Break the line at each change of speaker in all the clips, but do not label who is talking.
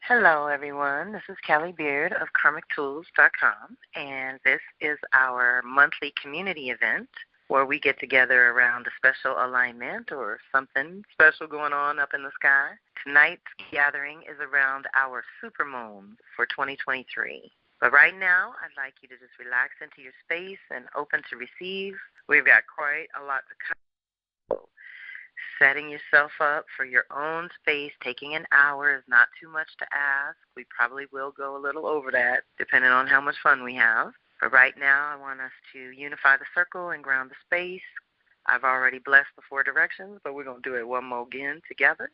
Hello, everyone. This is Kelly Beard of KarmicTools.com, and this is our monthly community event where we get together around a special alignment or something special going on up in the sky. Tonight's gathering is around our supermoon for 2023. But right now, I'd like you to just relax into your space and open to receive. We've got quite a lot to cover. Setting yourself up for your own space, taking an hour is not too much to ask. We probably will go a little over that, depending on how much fun we have. But right now, I want us to unify the circle and ground the space. I've already blessed the 4 directions, but we're going to do it one more again together.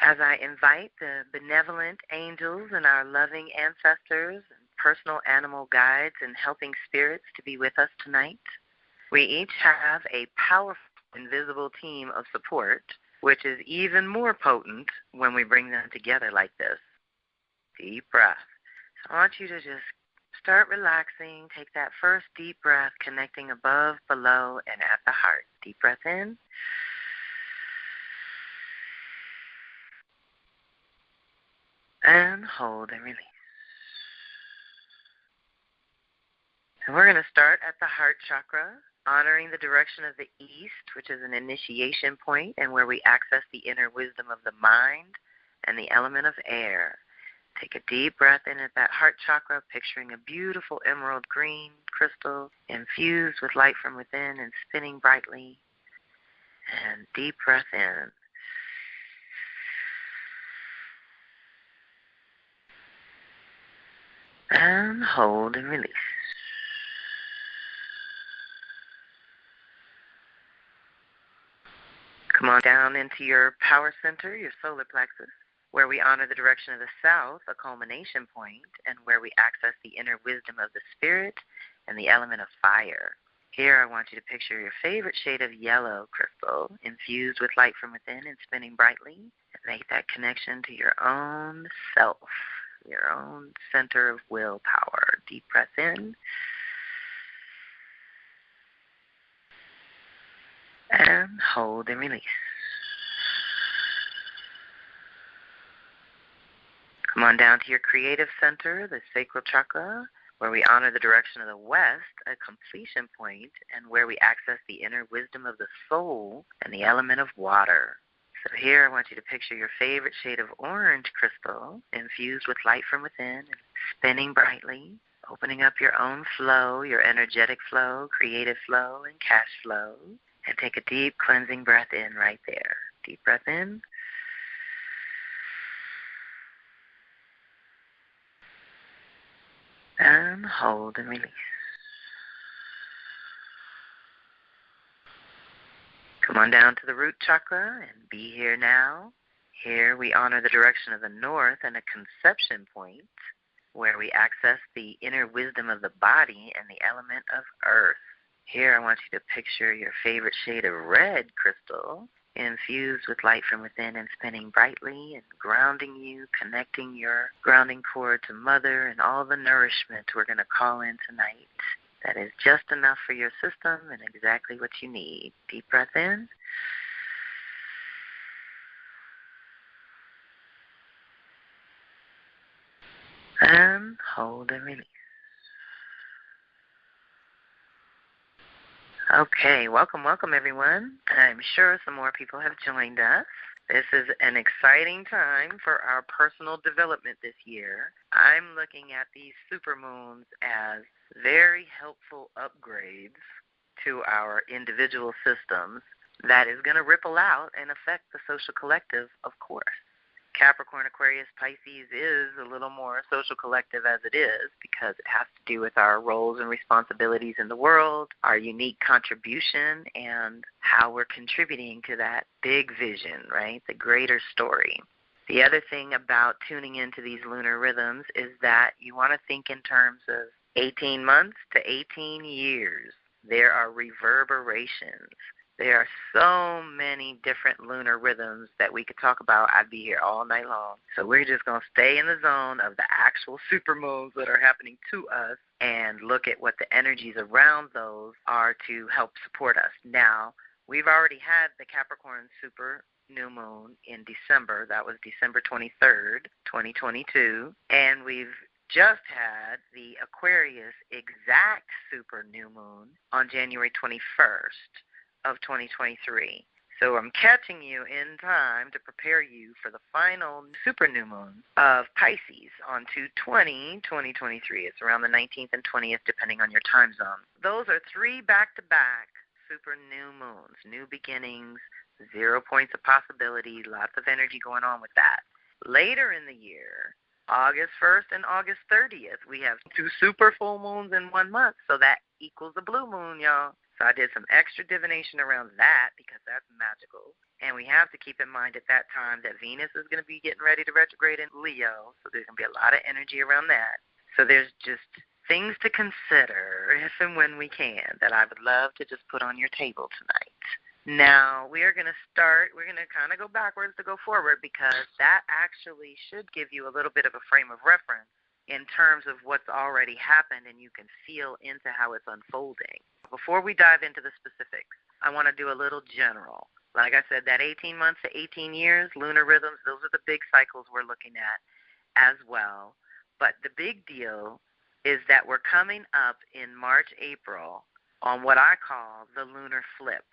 As I invite the benevolent angels and our loving ancestors and personal animal guides and helping spirits to be with us tonight, we each have a powerful invisible team of support, which is even more potent when we bring them together like this. Deep breath. So I want you to just start relaxing. Take that first deep breath, connecting above, below, and at the heart. Deep breath in. And hold and release. And we're going to start at the heart chakra, honoring the direction of the east, which is an initiation point and where we access the inner wisdom of the mind and the element of air. Take a deep breath in at that heart chakra, picturing a beautiful emerald green crystal infused with light from within and spinning brightly. And deep breath in. And hold and release. Come on down into your power center, your solar plexus, where we honor the direction of the south, a culmination point, and where we access the inner wisdom of the spirit and the element of fire. Here I want you to picture your favorite shade of yellow crystal infused with light from within and spinning brightly. And make that connection to your own self, your own center of willpower. Deep breath in. And hold and release. Come on down to your creative center, the sacral chakra, where we honor the direction of the west, a completion point, and where we access the inner wisdom of the soul and the element of water. So here I want you to picture your favorite shade of orange crystal infused with light from within and spinning brightly, opening up your own flow, your energetic flow, creative flow, and cash flow. And take a deep cleansing breath in right there. Deep breath in. And hold and release. Come on down to the root chakra and be here now. Here we honor the direction of the north and a conception point where we access the inner wisdom of the body and the element of earth. Here I want you to picture your favorite shade of red crystal infused with light from within and spinning brightly and grounding you, connecting your grounding cord to mother and all the nourishment we're going to call in tonight. That is just enough for your system and exactly what you need. Deep breath in. And hold and release. Okay, welcome everyone. I'm sure some more people have joined us. This is an exciting time for our personal development this year. I'm looking at these supermoons as very helpful upgrades to our individual systems that is going to ripple out and affect the social collective, of course. Capricorn, Aquarius, Pisces is a little more social collective as it is because it has to do with our roles and responsibilities in the world, our unique contribution, and how we're contributing to that big vision, right, the greater story. The other thing about tuning into these lunar rhythms is that you want to think in terms of 18 months to 18 years. There are reverberations. There are so many different lunar rhythms that we could talk about. I'd be here all night long. So we're just going to stay in the zone of the actual supermoons that are happening to us and look at what the energies around those are to help support us. Now, we've already had the Capricorn super new moon in December. That was December 23rd, 2022. And we've just had the Aquarius exact super new moon on January 21st of 2023. So I'm catching you in time to prepare you for the final super new moon of Pisces on 2/20/2023. It's around the 19th and 20th, depending on your time zone. Those are 3 back-to-back super new moons, new beginnings, 0 points of possibility, lots of energy going on with that. Later in the year, August 1st and August 30th, we have 2 super full moons in 1 month, so that equals a blue moon, y'all. So I did some extra divination around that because that's magical. And we have to keep in mind at that time that Venus is going to be getting ready to retrograde in Leo, so there's going to be a lot of energy around that. So there's just things to consider if and when we can that I would love to just put on your table tonight. Now, we're going to kind of go backwards to go forward because that actually should give you a little bit of a frame of reference in terms of what's already happened, and you can feel into how it's unfolding. Before we dive into the specifics, I want to do a little general. Like I said, that 18 months to 18 years, lunar rhythms, those are the big cycles we're looking at as well. But the big deal is that we're coming up in March, April on what I call the lunar flip.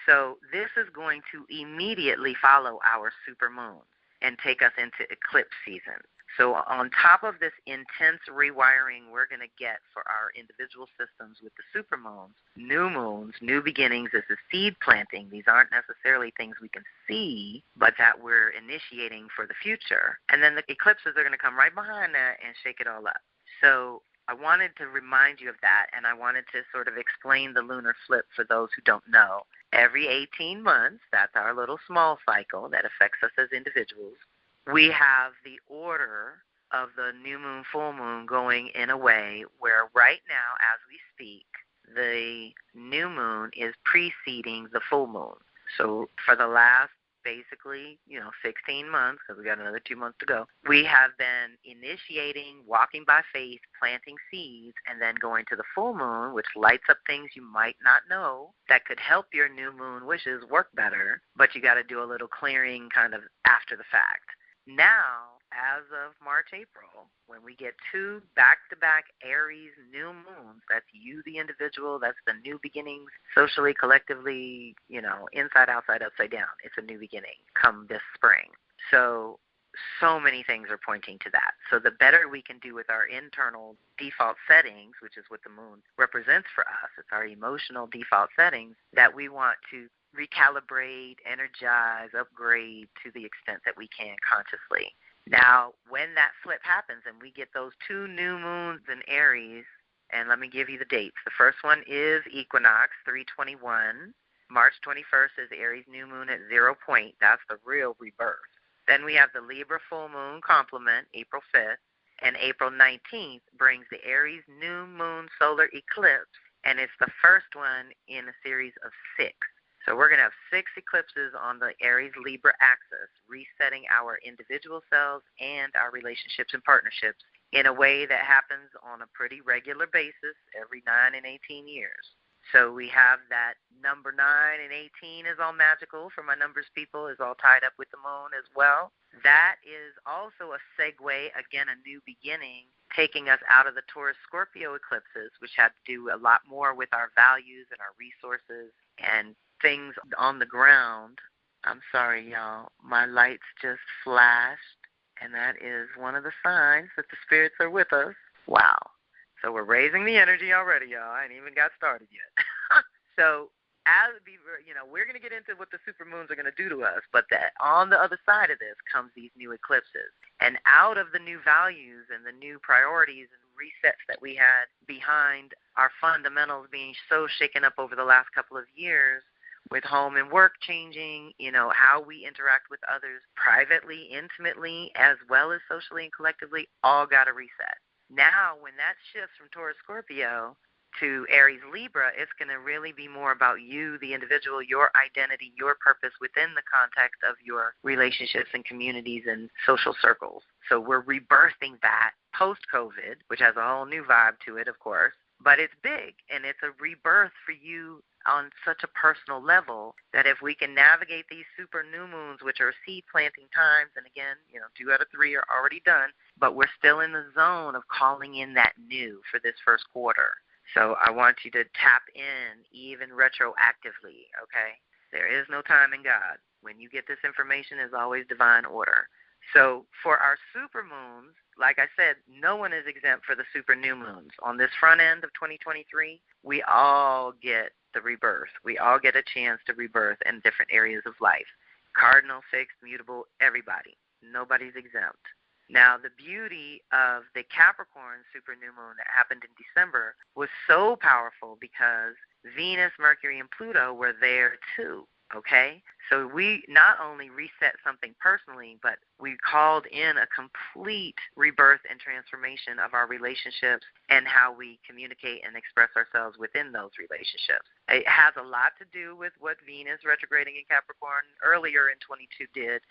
So this is going to immediately follow our supermoon and take us into eclipse season. So on top of this intense rewiring we're going to get for our individual systems with the supermoons, new moons, new beginnings, this is seed planting. These aren't necessarily things we can see, but that we're initiating for the future. And then the eclipses are going to come right behind that and shake it all up. So I wanted to remind you of that, and I wanted to sort of explain the lunar flip for those who don't know. Every 18 months, that's our little small cycle that affects us as individuals, we have the order of the new moon, full moon going in a way where right now, as we speak, the new moon is preceding the full moon. So for the last, basically, 16 months, because we got another 2 months to go, we have been initiating, walking by faith, planting seeds, and then going to the full moon, which lights up things you might not know that could help your new moon wishes work better, but you got to do a little clearing kind of after the fact. Now, as of March, April, when we get 2 back-to-back Aries new moons, that's you, the individual, that's the new beginnings, socially, collectively, inside, outside, upside down. It's a new beginning come this spring. So many things are pointing to that. So the better we can do with our internal default settings, which is what the moon represents for us, it's our emotional default settings that we want to recalibrate, energize, upgrade to the extent that we can consciously. Now, when that flip happens and we get those 2 new moons in Aries, and let me give you the dates. The first one is equinox, 3/21. March 21st is Aries new moon at 0 point. That's the real rebirth. Then we have the Libra full moon complement, April 5th, and April 19th brings the Aries new moon solar eclipse, and it's the first one in a series of 6. So we're going to have 6 eclipses on the Aries-Libra axis, resetting our individual selves and our relationships and partnerships in a way that happens on a pretty regular basis every 9 and 18 years. So we have that number 9 and 18 is all magical for my numbers people, is all tied up with the moon as well. That is also a segue, again, a new beginning, taking us out of the Taurus-Scorpio eclipses, which had to do a lot more with our values and our resources and things on the ground. I'm sorry, y'all. My lights just flashed, and that is one of the signs that the spirits are with us. Wow. So we're raising the energy already, y'all. I ain't even got started yet. So we're going to get into what the supermoons are going to do to us, but that on the other side of this comes these new eclipses. And out of the new values and the new priorities and resets that we had behind our fundamentals being so shaken up over the last couple of years, with home and work changing, how we interact with others privately, intimately, as well as socially and collectively, all got a reset. Now, when that shifts from Taurus Scorpio to Aries Libra, it's going to really be more about you, the individual, your identity, your purpose within the context of your relationships and communities and social circles. So we're rebirthing that post-COVID, which has a whole new vibe to it, of course. But it's big, and it's a rebirth for you on such a personal level that if we can navigate these super new moons, which are seed planting times, and again, 2 out of 3 are already done, but we're still in the zone of calling in that new for this first quarter. So I want you to tap in even retroactively, okay? There is no time in God. When you get this information, it's always divine order. So for our super moons, like I said, no one is exempt for the super new moons. On this front end of 2023, we all get the rebirth. We all get a chance to rebirth in different areas of life. Cardinal, fixed, mutable, everybody. Nobody's exempt. Now, the beauty of the Capricorn super new moon that happened in December was so powerful because Venus, Mercury, and Pluto were there too. Okay? So we not only reset something personally, but we called in a complete rebirth and transformation of our relationships and how we communicate and express ourselves within those relationships. It has a lot to do with what Venus retrograding in Capricorn earlier in 22 did,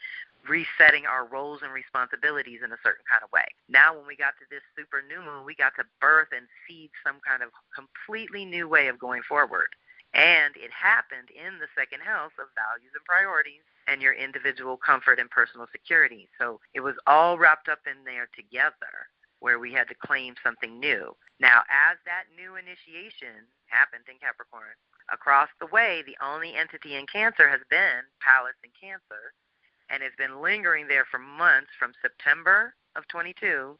resetting our roles and responsibilities in a certain kind of way. Now when we got to this super new moon, we got to birth and seed some kind of completely new way of going forward. And it happened in the second house of values and priorities and your individual comfort and personal security. So it was all wrapped up in there together where we had to claim something new. Now, as that new initiation happened in Capricorn, across the way, the only entity in Cancer has been Pallas in Cancer, and it's been lingering there for months from September of 22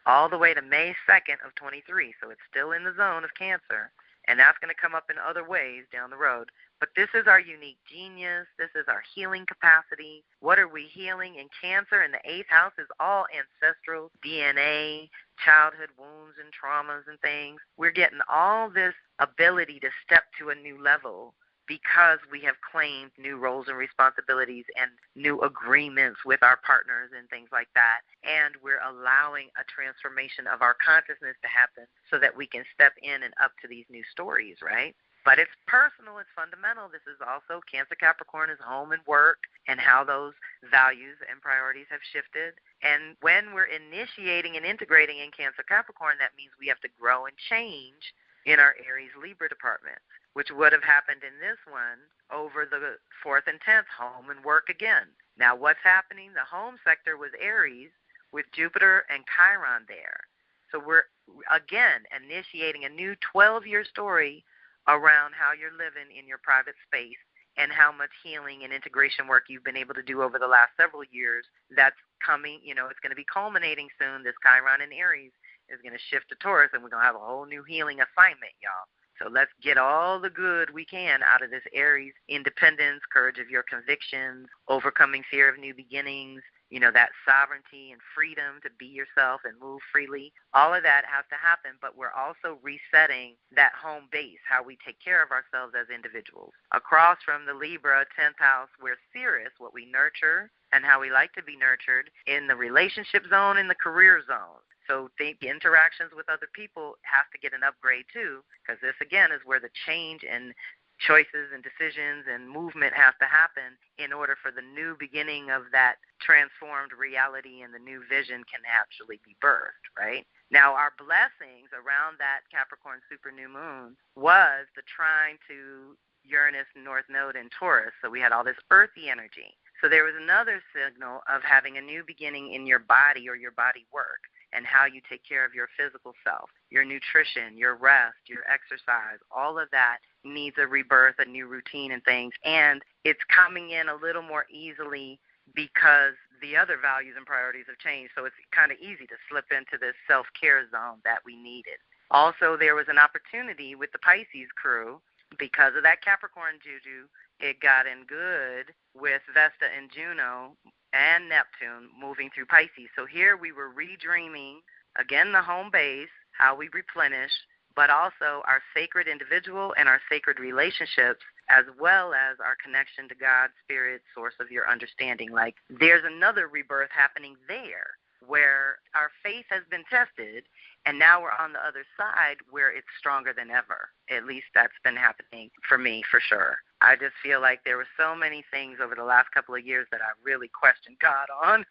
all the way to May 2nd of 23. So it's still in the zone of Cancer. And that's going to come up in other ways down the road. But this is our unique genius. This is our healing capacity. What are we healing? In Cancer, in the 8th house, is all ancestral DNA, childhood wounds and traumas and things. We're getting all this ability to step to a new level because we have claimed new roles and responsibilities and new agreements with our partners and things like that. And we're allowing a transformation of our consciousness to happen so that we can step in and up to these new stories, right? But it's personal, it's fundamental. This is also Cancer Capricorn is home and work and how those values and priorities have shifted. And when we're initiating and integrating in Cancer Capricorn, that means we have to grow and change in our Aries Libra departments, which would have happened in this one over the 4th and 10th, home and work again. Now what's happening? The home sector was Aries with Jupiter and Chiron there. So we're, again, initiating a new 12-year story around how you're living in your private space and how much healing and integration work you've been able to do over the last several years. That's coming, it's going to be culminating soon. This Chiron in Aries is going to shift to Taurus, and we're going to have a whole new healing assignment, y'all. So let's get all the good we can out of this Aries: independence, courage of your convictions, overcoming fear of new beginnings, that sovereignty and freedom to be yourself and move freely. All of that has to happen, but we're also resetting that home base, how we take care of ourselves as individuals. Across from the Libra 10th house, we're Sirius, what we nurture and how we like to be nurtured in the relationship zone and the career zone. So the interactions with other people have to get an upgrade too, because this, again, is where the change and choices and decisions and movement has to happen in order for the new beginning of that transformed reality and the new vision can actually be birthed, right? Now, our blessings around that Capricorn super new moon was the trine to Uranus, North Node, and Taurus. So we had all this earthy energy. So there was another signal of having a new beginning in your body or your body work, and how you take care of your physical self, your nutrition, your rest, your exercise. All of that needs a rebirth, a new routine and things. And it's coming in a little more easily because the other values and priorities have changed. So it's kind of easy to slip into this self-care zone that we needed. Also, there was an opportunity with the Pisces crew because of that Capricorn juju. It got in good with Vesta and Juno and Neptune moving through Pisces. So here we were redreaming, again, the home base, how we replenish, but also our sacred individual and our sacred relationships, as well as our connection to God, Spirit, source of your understanding. Like there's another rebirth happening there where our faith has been tested, and now we're on the other side where it's stronger than ever. At least that's been happening for me, for sure. I just feel like there were so many things over the last couple of years that I really questioned God on.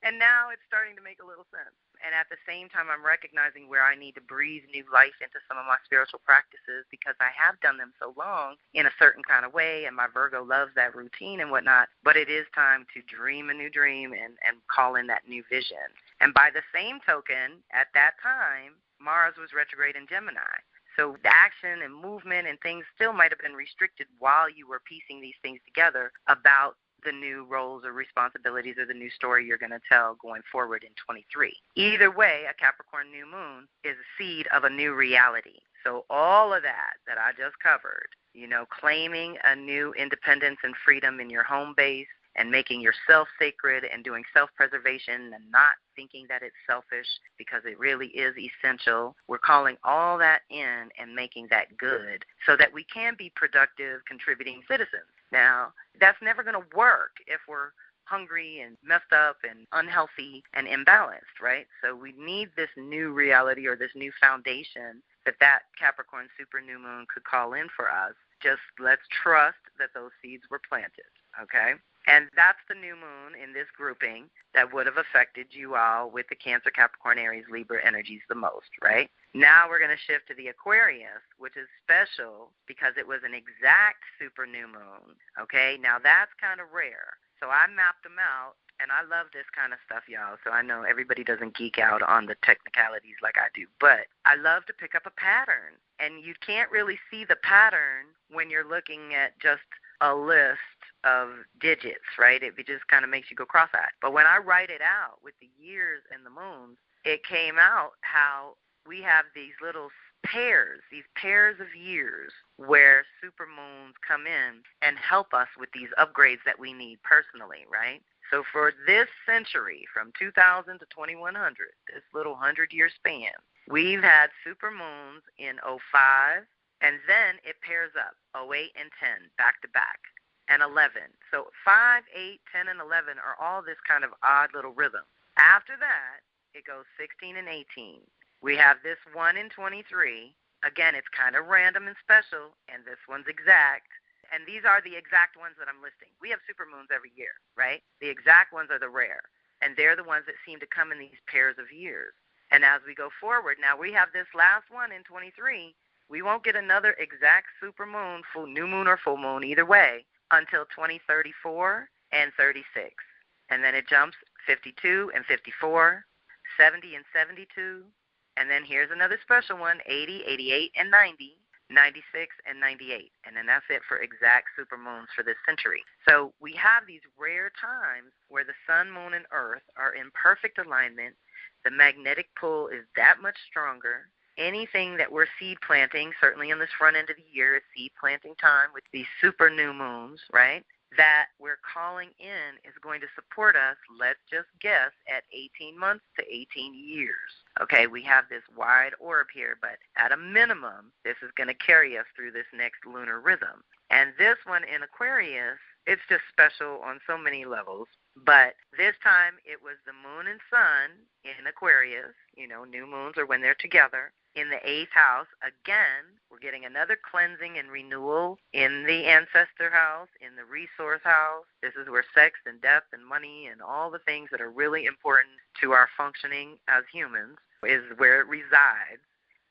And now it's starting to make a little sense. And at the same time, I'm recognizing where I need to breathe new life into some of my spiritual practices because I have done them so long in a certain kind of way, and my Virgo loves that routine and whatnot. But it is time to dream a new dream and call in that new vision. And by the same token, at that time, Mars was retrograde in Gemini. So the action and movement and things still might have been restricted while you were piecing these things together about the new roles or responsibilities or the new story you're going to tell going forward in 23. Either way, a Capricorn new moon is a seed of a new reality. So all of that I just covered, claiming a new independence and freedom in your home base and making yourself sacred and doing self-preservation and not thinking that it's selfish because it really is essential. We're calling all that in and making that good so that we can be productive, contributing citizens. Now, that's never going to work if we're hungry and messed up and unhealthy and imbalanced, right? So we need this new reality or this new foundation that Capricorn super new moon could call in for us. Just let's trust that those seeds were planted, okay? And that's the new moon in this grouping that would have affected you all with the Cancer, Capricorn, Aries, Libra energies the most, right? Now we're going to shift to the Aquarius, which is special because it was an exact super new moon, okay? Now that's kind of rare. So I mapped them out, and I love this kind of stuff, y'all, so I know everybody doesn't geek out on the technicalities like I do, but I love to pick up a pattern. And you can't really see the pattern when you're looking at just a list of digits, right? It just kind of makes you go cross-eyed. But when I write it out with the years and the moons, it came out how we have these little these pairs of years where supermoons come in and help us with these upgrades that we need personally, right? So for this century, from 2000 to 2100, this little 100-year span, we've had supermoons in 05, and then it pairs up, 08 and 10, back to back, and 11. So 5, 8, 10, and 11 are all this kind of odd little rhythm. After that, it goes 16 and 18. We have this one in 23. Again, it's kind of random and special, and this one's exact. And these are the exact ones that I'm listing. We have supermoons every year, right? The exact ones are the rare, and they're the ones that seem to come in these pairs of years. And as we go forward, now we have this last one in 23. We won't get another exact supermoon, full new moon or full moon, either way, until 2034 and 36. And then it jumps 52 and 54, 70 and 72. And then here's another special one, 80, 88, and 90, 96, and 98. And then that's it for exact supermoons for this century. So we have these rare times where the sun, moon, and earth are in perfect alignment. The magnetic pull is that much stronger. Anything that we're seed planting, certainly in this front end of the year, is seed planting time with these super new moons, right, that we're calling in is going to support us, let's just guess, at 18 months to 18 years. Okay, we have this wide orb here, but at a minimum, this is going to carry us through this next lunar rhythm. And this one in Aquarius, it's just special on so many levels. But this time it was the moon and sun in Aquarius. New moons are when they're together. In the 8th house, again, we're getting another cleansing and renewal in the ancestor house, in the resource house. This is where sex and death and money and all the things that are really important to our functioning as humans is where it resides.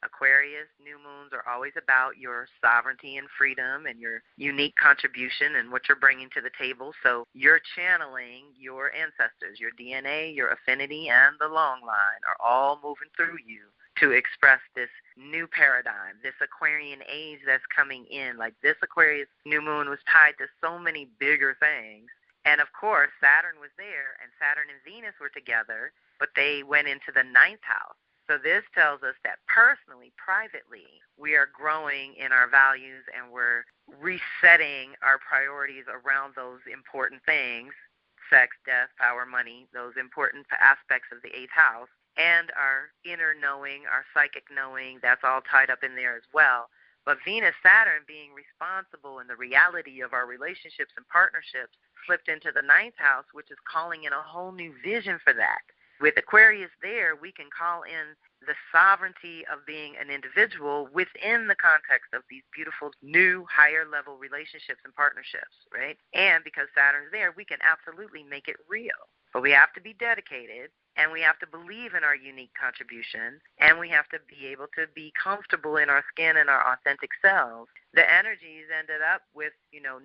Aquarius, new moons are always about your sovereignty and freedom and your unique contribution and what you're bringing to the table. So you're channeling your ancestors, your DNA, your affinity, and the long line are all moving through you to express this new paradigm, this Aquarian age that's coming in. Like this Aquarius new moon was tied to so many bigger things. And of course, Saturn was there, and Saturn and Venus were together, but they went into the 9th house. So this tells us that personally, privately, we are growing in our values and we're resetting our priorities around those important things, sex, death, power, money, those important aspects of the 8th house, and our inner knowing, our psychic knowing, that's all tied up in there as well. But Venus, Saturn being responsible in the reality of our relationships and partnerships slipped into the 9th house, which is calling in a whole new vision for that. With Aquarius there, we can call in the sovereignty of being an individual within the context of these beautiful new higher level relationships and partnerships, right? And because Saturn's there, we can absolutely make it real. But we have to be dedicated, and we have to believe in our unique contribution, and we have to be able to be comfortable in our skin and our authentic selves. The energies ended up with,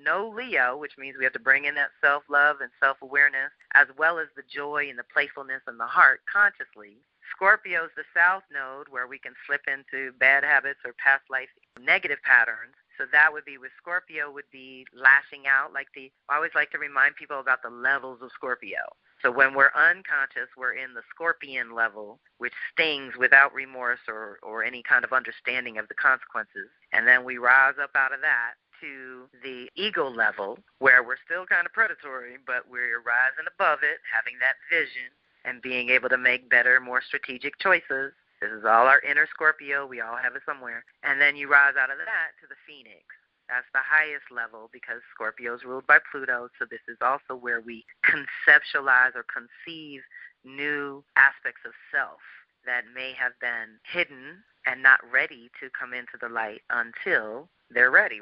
no Leo, which means we have to bring in that self-love and self-awareness, as well as the joy and the playfulness and the heart consciously. Scorpio's the south node, where we can slip into bad habits or past life negative patterns. So that would be with Scorpio, would be lashing out. I always like to remind people about the levels of Scorpio. So when we're unconscious, we're in the scorpion level, which stings without remorse or any kind of understanding of the consequences. And then we rise up out of that to the ego level, where we're still kind of predatory, but we're rising above it, having that vision, and being able to make better, more strategic choices. This is all our inner Scorpio. We all have it somewhere. And then you rise out of that to the Phoenix. That's the highest level, because Scorpio is ruled by Pluto, so this is also where we conceptualize or conceive new aspects of self that may have been hidden and not ready to come into the light until they're ready.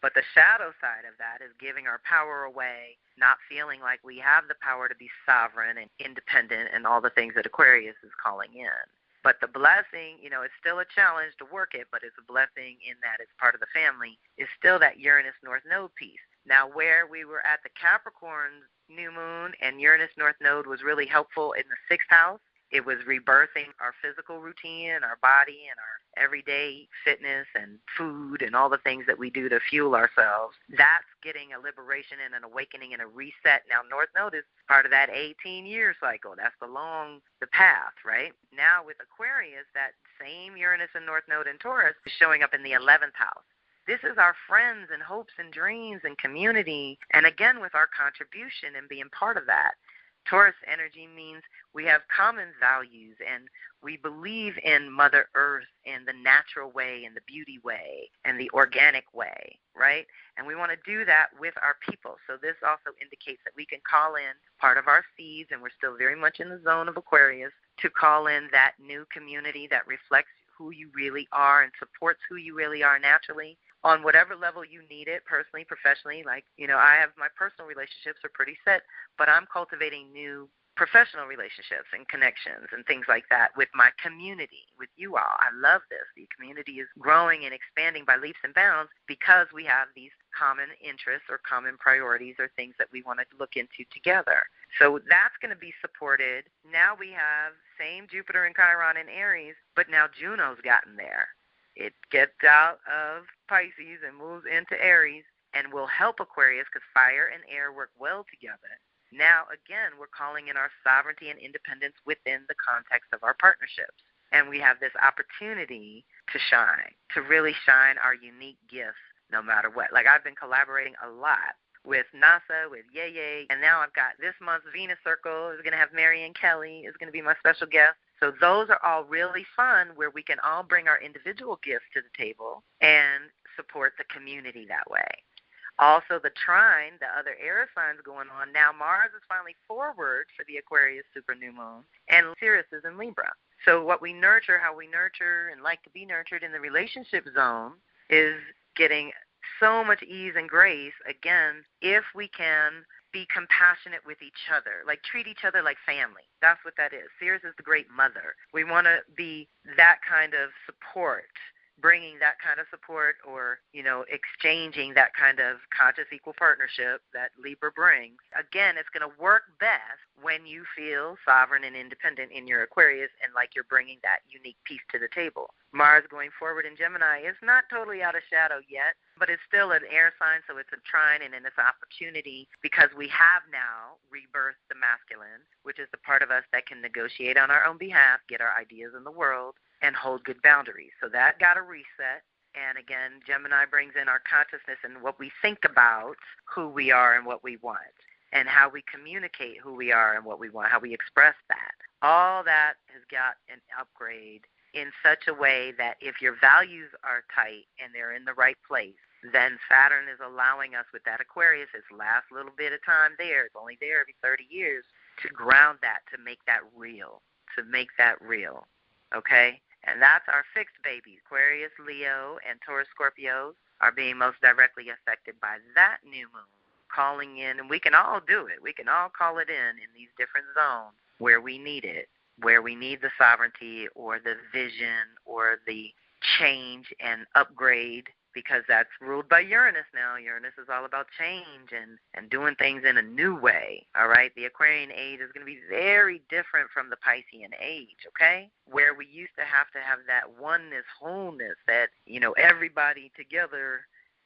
But the shadow side of that is giving our power away, not feeling like we have the power to be sovereign and independent and all the things that Aquarius is calling in. But the blessing, it's still a challenge to work it, but it's a blessing in that it's part of the family, is still that Uranus North Node piece. Now, where we were at the Capricorn new moon and Uranus North Node was really helpful in the 6th house. It was rebirthing our physical routine, our body, and our everyday fitness and food and all the things that we do to fuel ourselves. That's getting a liberation and an awakening and a reset. Now, North Node is part of that 18-year cycle. That's the path, right? Now, with Aquarius, that same Uranus and North Node in Taurus is showing up in the 11th house. This is our friends and hopes and dreams and community, and again, with our contribution and being part of that. Taurus energy means we have common values, and we believe in Mother Earth and the natural way and the beauty way and the organic way, right? And we want to do that with our people. So this also indicates that we can call in part of our seeds, and we're still very much in the zone of Aquarius, to call in that new community that reflects who you really are and supports who you really are naturally, on whatever level you need it, personally, professionally. I have my personal relationships are pretty set, but I'm cultivating new professional relationships and connections and things like that with my community, with you all. I love this. The community is growing and expanding by leaps and bounds because we have these common interests or common priorities or things that we want to look into together. So that's going to be supported. Now we have same Jupiter and Chiron in Aries, but now Juno's gotten there. It gets out of Pisces and moves into Aries and will help Aquarius because fire and air work well together. Now, again, we're calling in our sovereignty and independence within the context of our partnerships. And we have this opportunity to shine, to really shine our unique gifts no matter what. I've been collaborating a lot with NASA, with Yay, and now I've got this month's Venus Circle is going to have Marianne Kelly is going to be my special guest. So those are all really fun, where we can all bring our individual gifts to the table and support the community that way. Also, the trine, the other air signs going on. Now Mars is finally forward for the Aquarius super new moon, and Sirius is in Libra. So what we nurture, how we nurture and like to be nurtured in the relationship zone is getting so much ease and grace, again, if we can be compassionate with each other, treat each other like family. That's what that is. Sirius is the great mother. We want to be that kind of support, bringing that kind of support or, exchanging that kind of conscious equal partnership that Libra brings. Again, it's going to work best when you feel sovereign and independent in your Aquarius and like you're bringing that unique piece to the table. Mars going forward in Gemini is not totally out of shadow yet, but it's still an air sign, so it's a trine and it's an opportunity because we have now rebirthed the masculine, which is the part of us that can negotiate on our own behalf, get our ideas in the world, and hold good boundaries. So that got a reset. And again, Gemini brings in our consciousness and what we think about who we are and what we want, and how we communicate who we are and what we want, how we express that. All that has got an upgrade in such a way that if your values are tight and they're in the right place, then Saturn is allowing us with that Aquarius, its last little bit of time there, it's only there every 30 years, to ground that, to make that real, okay? And that's our fixed babies. Aquarius, Leo, and Taurus, Scorpios are being most directly affected by that new moon. calling in, and we can all do it. We can all call it in these different zones where we need it, where we need the sovereignty or the vision or the change and upgrade, because that's ruled by Uranus now. Uranus is all about change and doing things in a new way, all right? The Aquarian age is going to be very different from the Piscean age, okay? Where we used to have that oneness, wholeness, that, everybody together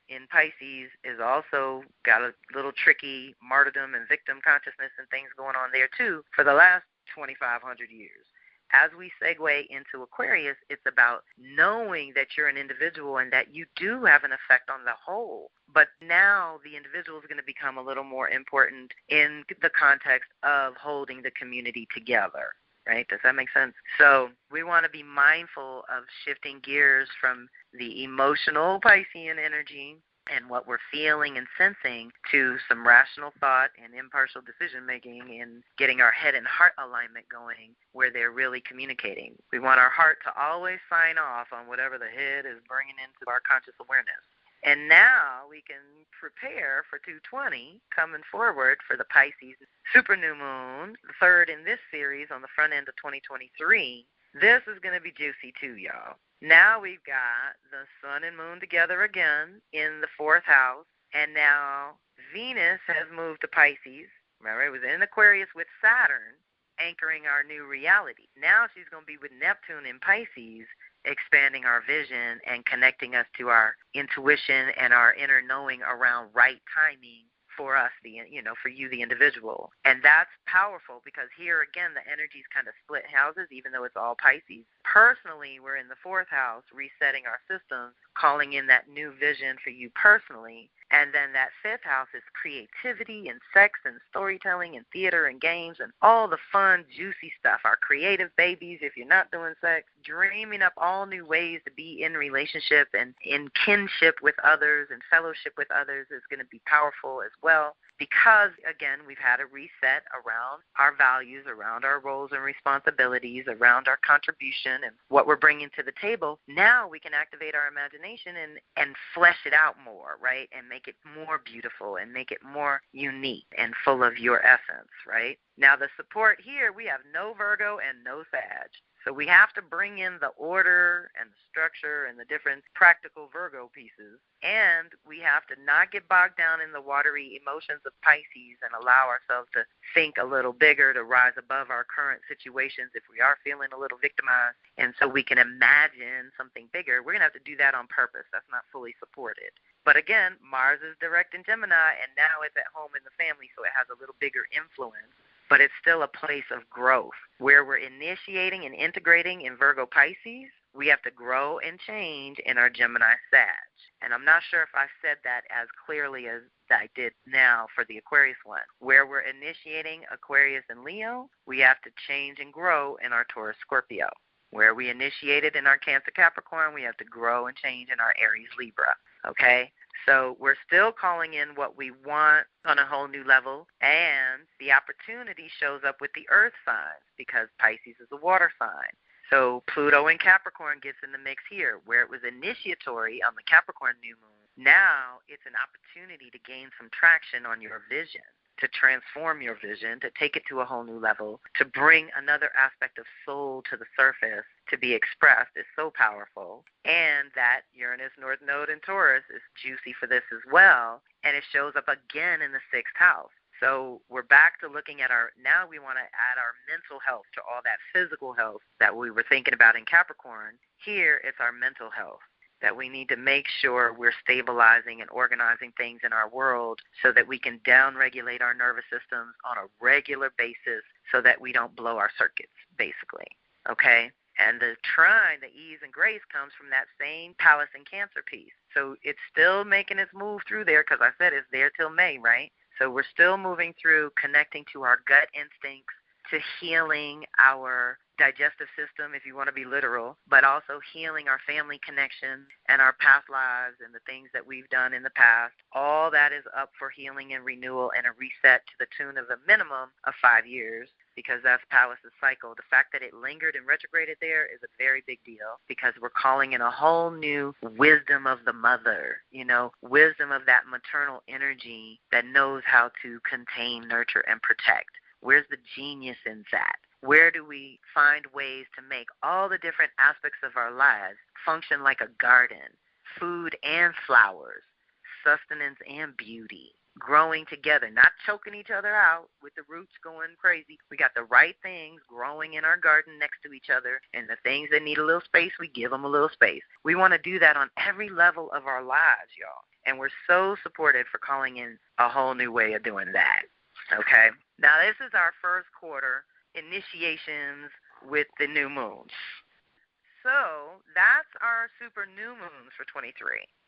in Pisces is also got a little tricky martyrdom and victim consciousness and things going on there too for the last 2,500 years. As we segue into Aquarius, it's about knowing that you're an individual and that you do have an effect on the whole. But now the individual is going to become a little more important in the context of holding the community together, right? Does that make sense? So we want to be mindful of shifting gears from the emotional Piscean energy and what we're feeling and sensing to some rational thought and impartial decision-making and getting our head and heart alignment going where they're really communicating. We want our heart to always sign off on whatever the head is bringing into our conscious awareness. And now we can prepare for 220 coming forward for the Pisces super new moon, the third in this series on the front end of 2023. This is going to be juicy too, y'all. Now we've got the sun and moon together again in the fourth house, and now Venus has moved to Pisces. Remember, it was in Aquarius with Saturn, anchoring our new reality. Now she's going to be with Neptune in Pisces, expanding our vision and connecting us to our intuition and our inner knowing around right timing for us, for you, the individual. And that's powerful because here again, the energies kind of split houses, even though it's all Pisces. Personally, we're in the fourth house, resetting our systems, calling in that new vision for you personally. And then that fifth house is creativity and sex and storytelling and theater and games and all the fun, juicy stuff. Our creative babies, if you're not doing sex, dreaming up all new ways to be in relationship and in kinship with others and fellowship with others is going to be powerful as well. Because, again, we've had a reset around our values, around our roles and responsibilities, around our contribution and what we're bringing to the table. Now we can activate our imagination and flesh it out more, right, and make it more beautiful and make it more unique and full of your essence, right? Now the support here, we have no Virgo and no Sag. So we have to bring in the order and the structure and the different practical Virgo pieces. And we have to not get bogged down in the watery emotions of Pisces and allow ourselves to think a little bigger, to rise above our current situations if we are feeling a little victimized. And so we can imagine something bigger. We're going to have to do that on purpose. That's not fully supported. But again, Mars is direct in Gemini, and now it's at home in the family, so it has a little bigger influence. But it's still a place of growth where we're initiating and integrating in Virgo Pisces. We have to grow and change in our Gemini Sag. And I'm not sure if I said that as clearly as I did now for the Aquarius one. Where we're initiating Aquarius and Leo, we have to change and grow in our Taurus Scorpio. Where we initiated in our Cancer Capricorn, we have to grow and change in our Aries Libra. Okay? So we're still calling in what we want on a whole new level, and the opportunity shows up with the earth signs because Pisces is a water sign. So Pluto in Capricorn gets in the mix here, where it was initiatory on the Capricorn new moon. Now it's an opportunity to gain some traction on your vision, to transform your vision, to take it to a whole new level, to bring another aspect of soul to the surface to be expressed is so powerful. And that Uranus North Node in Taurus is juicy for this as well, and it shows up again in the sixth house. So we're back to looking at now we want to add our mental health to all that physical health that we were thinking about in Capricorn. Here it's our mental health, that we need to make sure we're stabilizing and organizing things in our world so that we can down-regulate our nervous systems on a regular basis so that we don't blow our circuits, basically, okay? And the trine, the ease and grace, comes from that same Palace and Cancer piece. So it's still making its move through there because I said it's there till May, right? So we're still moving through connecting to our gut instincts, to healing our digestive system, if you want to be literal, but also healing our family connection and our past lives and the things that we've done in the past. All that is up for healing and renewal and a reset to the tune of a minimum of 5 years. because that's Pallas's cycle. The fact that it lingered and retrograded there is a very big deal because we're calling in a whole new wisdom of the mother, wisdom of that maternal energy that knows how to contain, nurture, and protect. Where's the genius in that? Where do we find ways to make all the different aspects of our lives function like a garden, food and flowers, sustenance and beauty, growing together, not choking each other out with the roots going crazy. We got the right things growing in our garden next to each other, and the things that need a little space, we give them a little space. We want to do that on every level of our lives, y'all. And we're so supported for calling in a whole new way of doing that. Okay? Now, this is our first quarter initiations with the new moons. So that's our super new moons for 23,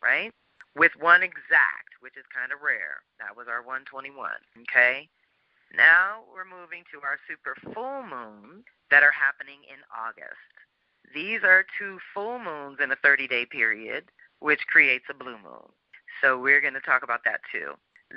right? With one exact, which is kind of rare. That was our 121, okay? Now we're moving to our super full moons that are happening in August. These are 2 full moons in a 30-day period, which creates a blue moon. So we're going to talk about that too.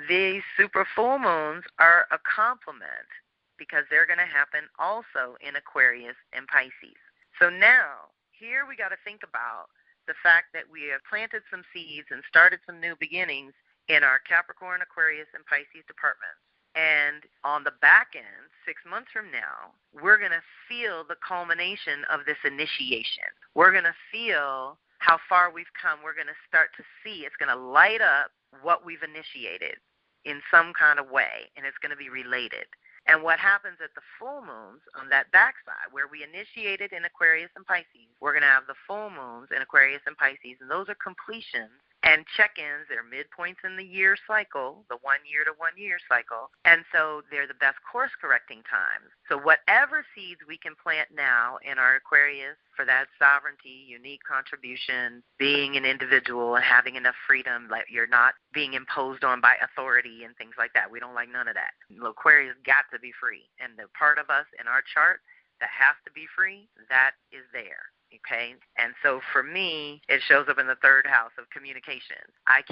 These super full moons are a complement because they're going to happen also in Aquarius and Pisces. So now, here we got to think about the fact that we have planted some seeds and started some new beginnings in our Capricorn, Aquarius, and Pisces departments. And on the back end, 6 months from now, we're going to feel the culmination of this initiation. We're going to feel how far we've come. We're going to start to see. It's going to light up what we've initiated in some kind of way, and it's going to be related. And what happens at the full moons on that backside, where we initiated in Aquarius and Pisces, we're going to have the full moons in Aquarius and Pisces, and those are completions and check-ins. They're midpoints in the year cycle, the 1 year to 1 year cycle, and so they're the best course-correcting times. So whatever seeds we can plant now in our Aquarius for that sovereignty, unique contribution, being an individual and having enough freedom, like you're not being imposed on by authority and things like that. We don't like none of that. Aquarius got to be free, and the part of us in our chart that has to be free, that is there. Okay, and so for me, it shows up in the 3rd house of communication. I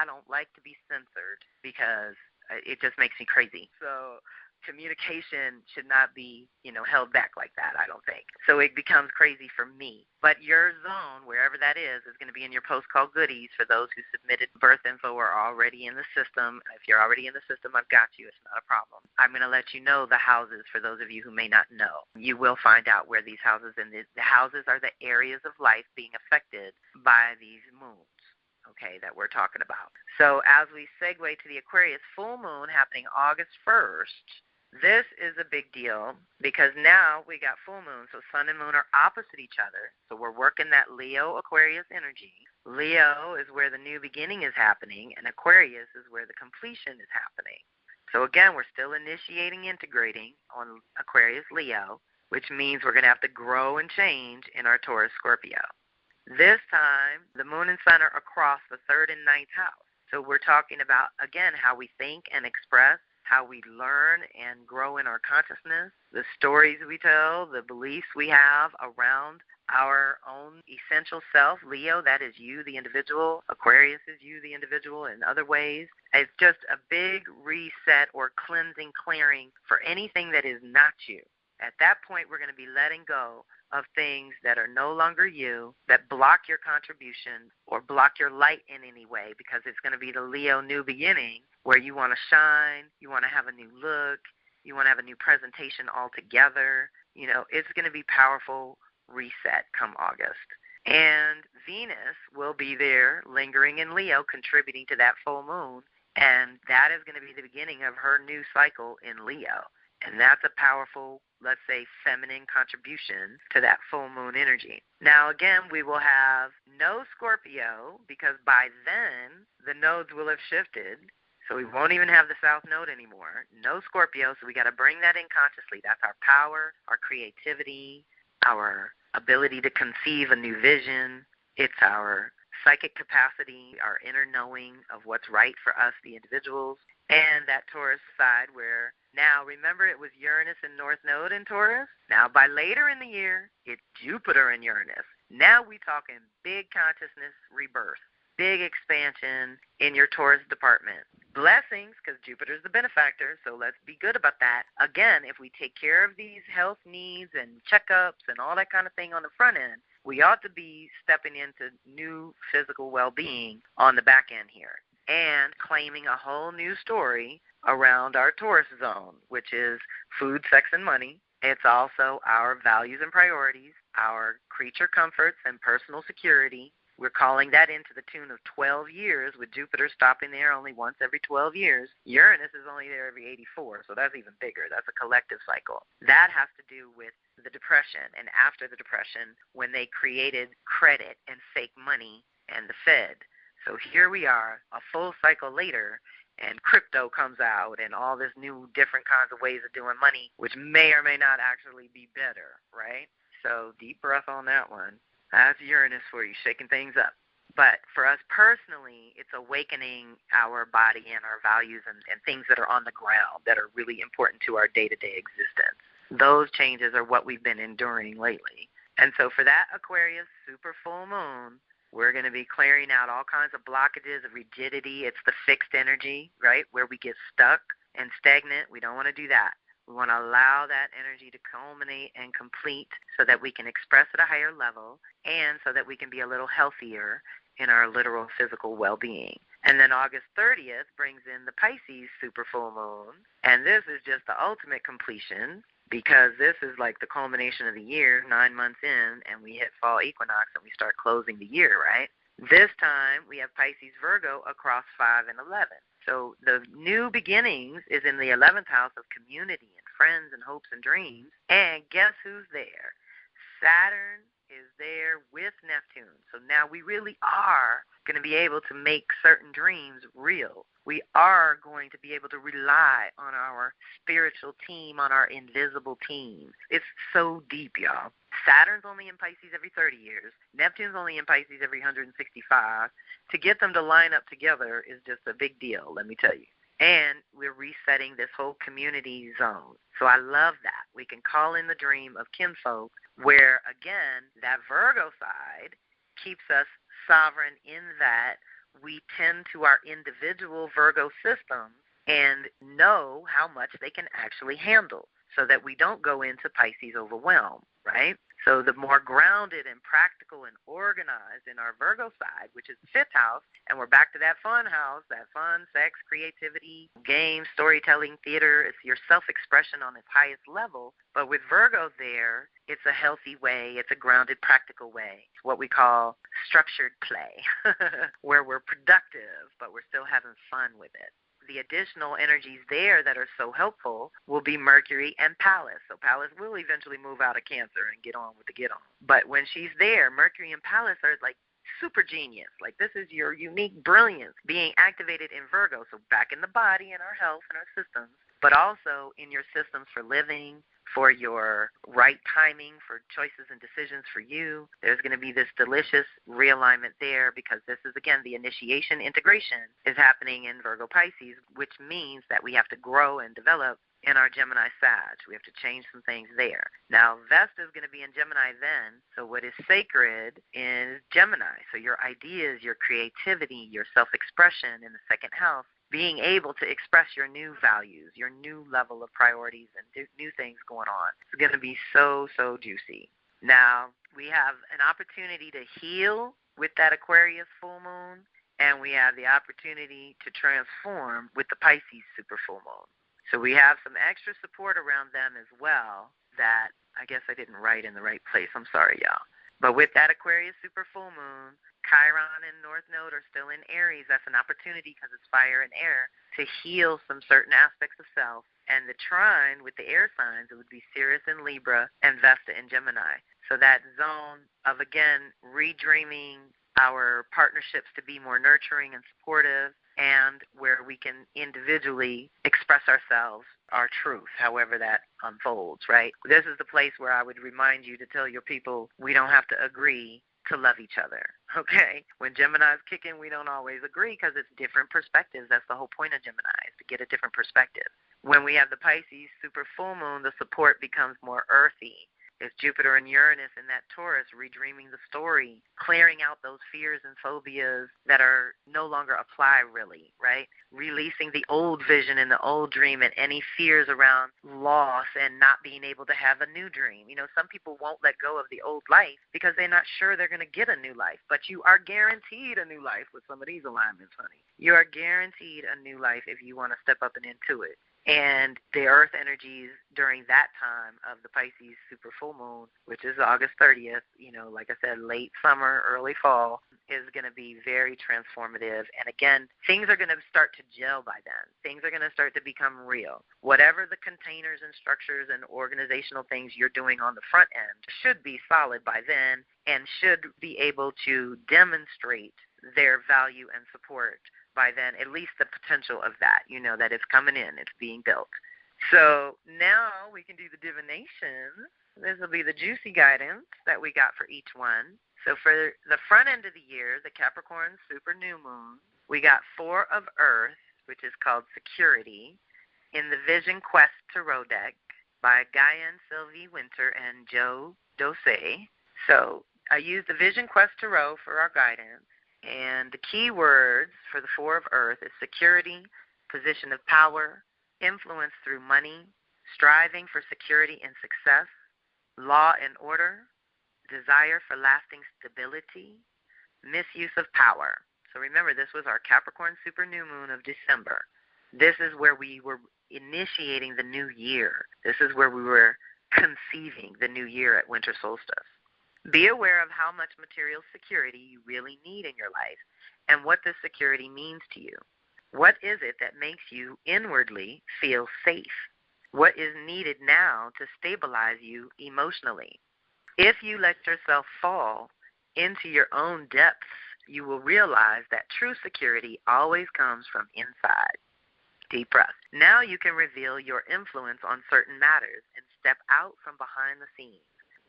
don't like to be censored because it just makes me crazy. So communication should not be, held back like that, I don't think. So it becomes crazy for me. But your zone, wherever that is going to be in your post-call goodies for those who submitted birth info or are already in the system. If you're already in the system, I've got you. It's not a problem. I'm going to let you know the houses for those of you who may not know. You will find out where these houses, and the houses are the areas of life being affected by these moons. Okay, that we're talking about. So as we segue to the Aquarius full moon happening August 1st, this is a big deal because now we got full moon, so sun and moon are opposite each other. So we're working that Leo-Aquarius energy. Leo is where the new beginning is happening, and Aquarius is where the completion is happening. So again, we're still initiating, integrating on Aquarius-Leo, which means we're going to have to grow and change in our Taurus-Scorpio. This time, the moon and sun are across the 3rd and 9th house. So we're talking about, again, how we think and express, how we learn and grow in our consciousness, the stories we tell, the beliefs we have around our own essential self. Leo, that is you, the individual. Aquarius is you, the individual, in other ways. It's just a big reset or cleansing, clearing for anything that is not you. At that point, we're going to be letting go of things that are no longer you, that block your contribution or block your light in any way, because it's going to be the Leo new beginning where you want to shine, you want to have a new look, you want to have a new presentation altogether. It's going to be powerful reset come August. And Venus will be there lingering in Leo, contributing to that full moon, and that is going to be the beginning of her new cycle in Leo. And that's a powerful, let's say, feminine contribution to that full moon energy. Now, again, we will have no Scorpio because by then the nodes will have shifted. So we won't even have the South Node anymore. No Scorpio, so we got to bring that in consciously. That's our power, our creativity, our ability to conceive a new vision. It's our psychic capacity, our inner knowing of what's right for us, the individuals, and that Taurus side where now, remember, it was Uranus and North Node in Taurus. Now, by later in the year, it's Jupiter and Uranus. Now we talking big consciousness rebirth, big expansion in your Taurus department. blessings, because Jupiter's the benefactor, so let's be good about that. Again, if we take care of these health needs and checkups and all that kind of thing on the front end, we ought to be stepping into new physical well-being on the back end here and claiming a whole new story around our Taurus zone, which is food, sex, and money. It's also our values and priorities, our creature comforts and personal security. We're calling that into the tune of 12 years, with Jupiter stopping there only once every 12 years. Uranus is only there every 84, so that's even bigger. That's a collective cycle. That has to do with the Depression, and after the Depression, when they created credit and fake money and the Fed. So here we are, a full cycle later, and crypto comes out and all this new different kinds of ways of doing money, which may or may not actually be better, right? So deep breath on that one. That's Uranus for you, shaking things up. But for us personally, it's awakening our body and our values and things that are on the ground that are really important to our day-to-day existence. Those changes are what we've been enduring lately. And so for that Aquarius super full moon, we're going to be clearing out all kinds of blockages of rigidity. It's the fixed energy, right, where we get stuck and stagnant. We don't want to do that. We want to allow that energy to culminate and complete so that we can express at a higher level and so that we can be a little healthier in our literal physical well-being. And then August 30th brings in the Pisces super full moon, and this is just the ultimate completion because this is like the culmination of the year, 9 months in, and we hit fall equinox and we start closing the year, right? This time we have Pisces Virgo across 5 and 11. So the new beginnings is in the 11th house of community and friends and hopes and dreams. And guess who's there? Saturn is there with Neptune. So now we really are going to be able to make certain dreams real. We are going to be able to rely on our spiritual team, on our invisible team. It's so deep, y'all. Saturn's only in Pisces every 30 years. Neptune's only in Pisces every 165. To get them to line up together is just a big deal, let me tell you. And we're resetting this whole community zone. So I love that. We can call in the dream of kinfolk where, again, that Virgo side keeps us sovereign in that we tend to our individual Virgo systems and know how much they can actually handle so that we don't go into Pisces overwhelm, right? So the more grounded and practical and organized in our Virgo side, which is the 5th house, and we're back to that fun house, that fun, sex, creativity, games, storytelling, theater. It's your self-expression on its highest level. But with Virgo there, it's a healthy way. It's a grounded, practical way. It's what we call structured play, where we're productive, but we're still having fun with it. The additional energies there that are so helpful will be Mercury and Pallas. So Pallas will eventually move out of Cancer and get on with the get on. But when she's there, Mercury and Pallas are like super genius. Like this is your unique brilliance being activated in Virgo. So back in the body and our health and our systems, but also in your systems for living, for your right timing, for choices and decisions for you. There's going to be this delicious realignment there because this is, again, the initiation integration is happening in Virgo Pisces, which means that we have to grow and develop in our Gemini Sag. We have to change some things there. Now, Vesta is going to be in Gemini then, so what is sacred is Gemini. So your ideas, your creativity, your self-expression in the 2nd house, being able to express your new values, your new level of priorities and new things going on. It's going to be so, so juicy. Now, we have an opportunity to heal with that Aquarius full moon, and we have the opportunity to transform with the Pisces super full moon. So we have some extra support around them as well that I guess I didn't write in the right place. I'm sorry, y'all. But with that Aquarius super full moon, Chiron and North Node are still in Aries. That's an opportunity because it's fire and air to heal some certain aspects of self. And the trine with the air signs, it would be Sirius in Libra and Vesta in Gemini. So that zone of, again, redreaming our partnerships to be more nurturing and supportive, and where we can individually express ourselves, our truth, however that unfolds, right? This is the place where I would remind you to tell your people we don't have to agree to love each other, okay? When Gemini's kicking, we don't always agree because it's different perspectives. That's the whole point of Gemini, is to get a different perspective. When we have the Pisces super full moon, the support becomes more earthy. It's Jupiter and Uranus in that Taurus, redreaming the story, clearing out those fears and phobias that are no longer apply really, right? Releasing the old vision and the old dream and any fears around loss and not being able to have a new dream. You know, some people won't let go of the old life because they're not sure they're going to get a new life, but you are guaranteed a new life with some of these alignments, honey. You are guaranteed a new life if you want to step up and into it. And the earth energies during that time of the Pisces super full moon, which is August 30th, you know, like I said, late summer, early fall, is going to be very transformative. And again, things are going to start to gel by then. Things are going to start to become real. Whatever the containers and structures and organizational things you're doing on the front end should be solid by then and should be able to demonstrate their value and support by then, at least the potential of that, you know, that it's coming in, it's being built. So now we can do the divinations. This will be the juicy guidance that we got for each one. So for the front end of the year, the Capricorn super new moon, we got 4 of Earth, which is called Security, in the Vision Quest Tarot deck by Guyan Sylvie Winter and Joe Dose. So I used the Vision Quest Tarot for our guidance. And the key words for the 4 of Earth is security, position of power, influence through money, striving for security and success, law and order, desire for lasting stability, misuse of power. So remember, this was our Capricorn super new moon of December. This is where we were initiating the new year. This is where we were conceiving the new year at winter solstice. Be aware of how much material security you really need in your life and what this security means to you. What is it that makes you inwardly feel safe? What is needed now to stabilize you emotionally? If you let yourself fall into your own depths, you will realize that true security always comes from inside. Deep breath. Now you can reveal your influence on certain matters and step out from behind the scenes.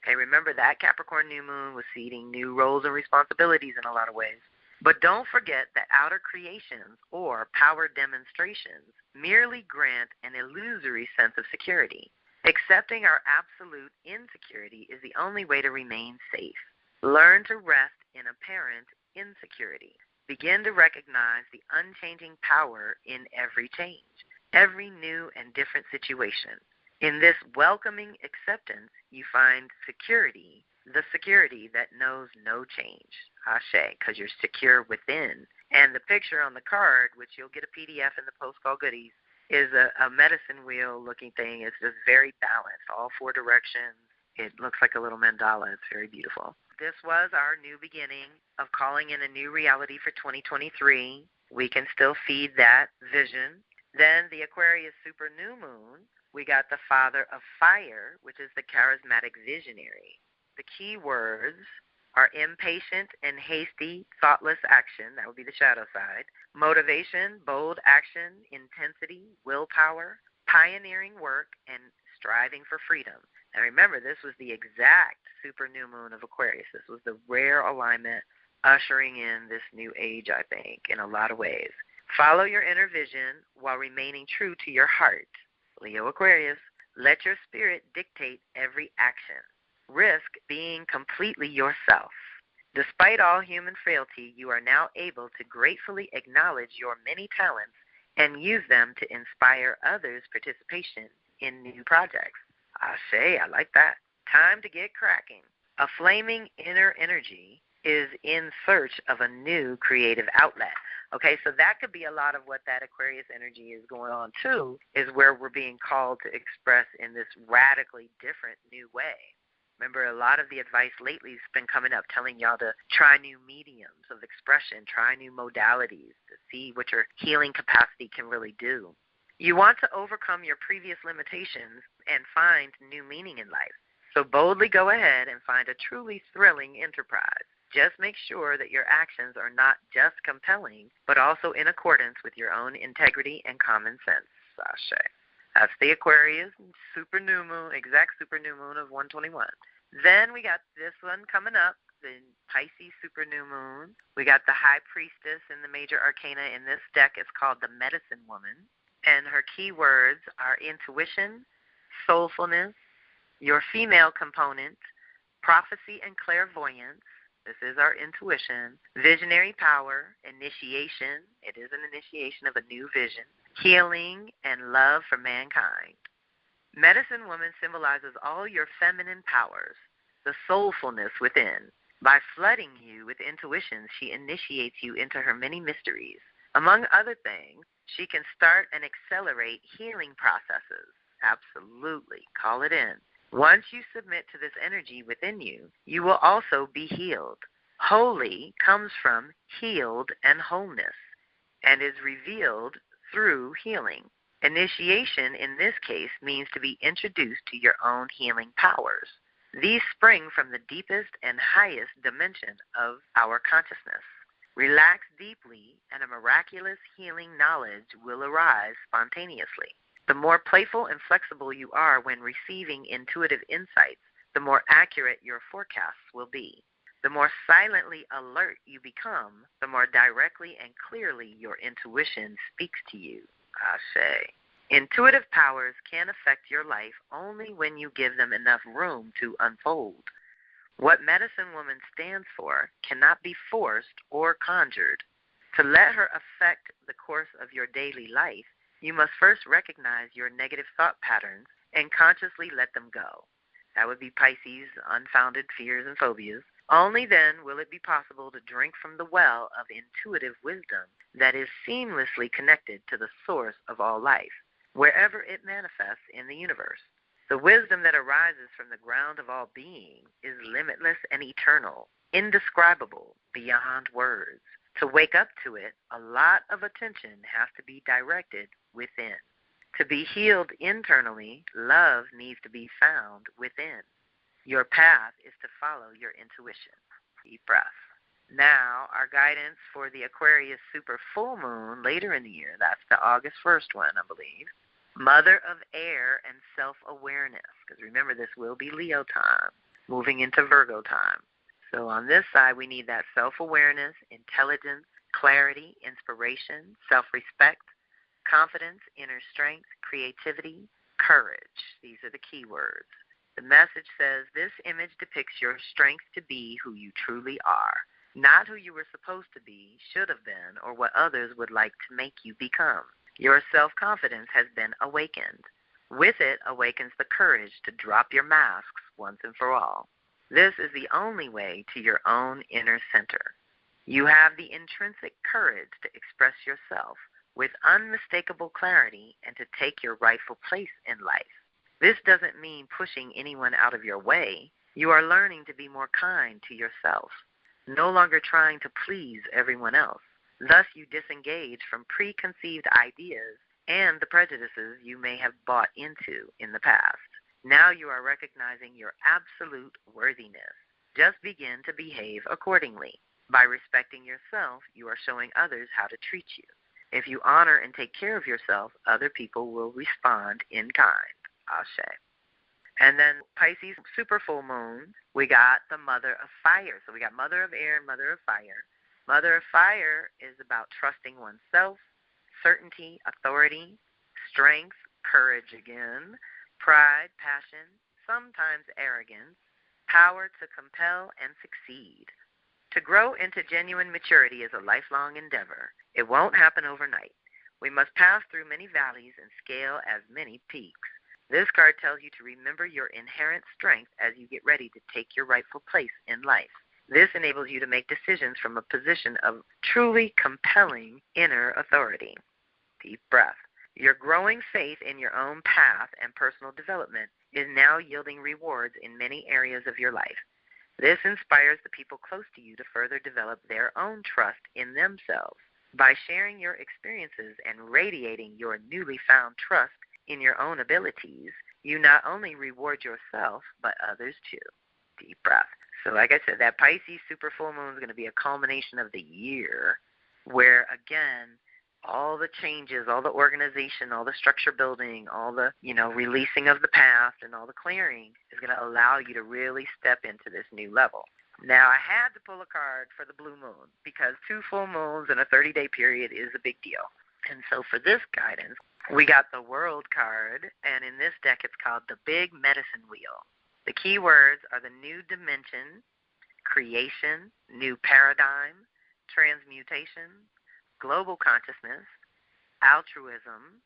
Okay, remember that Capricorn new moon was seeding new roles and responsibilities in a lot of ways. But don't forget that outer creations or power demonstrations merely grant an illusory sense of security. Accepting our absolute insecurity is the only way to remain safe. Learn to rest in apparent insecurity. Begin to recognize the unchanging power in every change, every new and different situation. In this welcoming acceptance, you find security, the security that knows no change. Ashe, because you're secure within. And the picture on the card, which you'll get a PDF in the post-call goodies, is a medicine wheel looking thing. It's just very balanced, all 4 directions. It looks like a little mandala. It's very beautiful. This was our new beginning of calling in a new reality for 2023. We can still feed that vision. Then the Aquarius super new moon, we got the Father of Fire, which is the charismatic visionary. The key words are impatient and hasty, thoughtless action. That would be the shadow side. Motivation, bold action, intensity, willpower, pioneering work, and striving for freedom. And remember, this was the exact super new moon of Aquarius. This was the rare alignment ushering in this new age, I think, in a lot of ways. Follow your inner vision while remaining true to your heart. Leo Aquarius, let your spirit dictate every action. Risk being completely yourself. Despite all human frailty, you are now able to gratefully acknowledge your many talents and use them to inspire others' participation in new projects. Ashe, I like that. Time to get cracking. A flaming inner energy is in search of a new creative outlet. Okay, so that could be a lot of what that Aquarius energy is going on too, is where we're being called to express in this radically different new way. Remember, a lot of the advice lately has been coming up telling y'all to try new mediums of expression, try new modalities to see what your healing capacity can really do. You want to overcome your previous limitations and find new meaning in life. So boldly go ahead and find a truly thrilling enterprise. Just make sure that your actions are not just compelling, but also in accordance with your own integrity and common sense. Ashe. That's the Aquarius super new moon, exact super new moon of 121. Then we got this one coming up, the Pisces super new moon. We got the High Priestess in the major arcana in this deck. It's called the Medicine Woman. And her key words are intuition, soulfulness, Your female component, prophecy and clairvoyance. This is our intuition. Visionary power, initiation. It is an initiation of a new vision. Healing and love for mankind. Medicine woman symbolizes all your feminine powers, the soulfulness within. By flooding you with intuitions, she initiates you into her many mysteries. Among other things, she can start and accelerate healing processes. Absolutely. Call it in. Once you submit to this energy within you, you will also be healed. Holy comes from healed and wholeness, and is revealed through healing. Initiation in this case means to be introduced to your own healing powers. These spring from the deepest and highest dimension of our consciousness. Relax deeply, and a miraculous healing knowledge will arise spontaneously. The more playful and flexible you are when receiving intuitive insights, the more accurate your forecasts will be. The more silently alert you become, the more directly and clearly your intuition speaks to you. Ashe. Intuitive powers can affect your life only when you give them enough room to unfold. What Medicine Woman stands for cannot be forced or conjured. To let her affect the course of your daily life, you must first recognize your negative thought patterns and consciously let them go. That would be Pisces' unfounded fears and phobias. Only then will it be possible to drink from the well of intuitive wisdom that is seamlessly connected to the source of all life, wherever it manifests in the universe. The wisdom that arises from the ground of all being is limitless and eternal, indescribable, beyond words. To wake up to it, a lot of attention has to be directed within. To be healed internally, love needs to be found within. Your path is to follow your intuition. Deep breath. Now, our guidance for the Aquarius super full moon later in the year, that's the August 1st one, I believe. Mother of air and self-awareness, because remember, this will be Leo time, moving into Virgo time. So on this side, we need that self-awareness, intelligence, clarity, inspiration, self-respect, confidence, inner strength, creativity, courage. These are the key words. The message says, this image depicts your strength to be who you truly are, not who you were supposed to be, should have been, or what others would like to make you become. Your self-confidence has been awakened. With it awakens the courage to drop your masks once and for all. This is the only way to your own inner center. You have the intrinsic courage to express yourself with unmistakable clarity and to take your rightful place in life. This doesn't mean pushing anyone out of your way. You are learning to be more kind to yourself, no longer trying to please everyone else. Thus, you disengage from preconceived ideas and the prejudices you may have bought into in the past. Now you are recognizing your absolute worthiness. Just begin to behave accordingly. By respecting yourself, you are showing others how to treat you. If you honor and take care of yourself, other people will respond in kind. Ashe. And then Pisces super full moon, we got the Mother of Fire. So we got Mother of Air and Mother of Fire. Mother of Fire is about trusting oneself, certainty, authority, strength, courage again, pride, passion, sometimes arrogance, power to compel and succeed. To grow into genuine maturity is a lifelong endeavor. It won't happen overnight. We must pass through many valleys and scale as many peaks. This card tells you to remember your inherent strength as you get ready to take your rightful place in life. This enables you to make decisions from a position of truly compelling inner authority. Deep breath. Your growing faith in your own path and personal development is now yielding rewards in many areas of your life. This inspires the people close to you to further develop their own trust in themselves. By sharing your experiences and radiating your newly found trust in your own abilities, you not only reward yourself, but others too. Deep breath. So like I said, that Pisces super full moon is going to be a culmination of the year where, again, all the changes, all the organization, all the structure building, all the, releasing of the past and all the clearing is going to allow you to really step into this new level. Now, I had to pull a card for the blue moon because 2 full moons in a 30-day period is a big deal. And so for this guidance, we got the World card, and in this deck it's called the Big Medicine Wheel. The key words are the new dimension, creation, new paradigm, transmutation, global consciousness, altruism,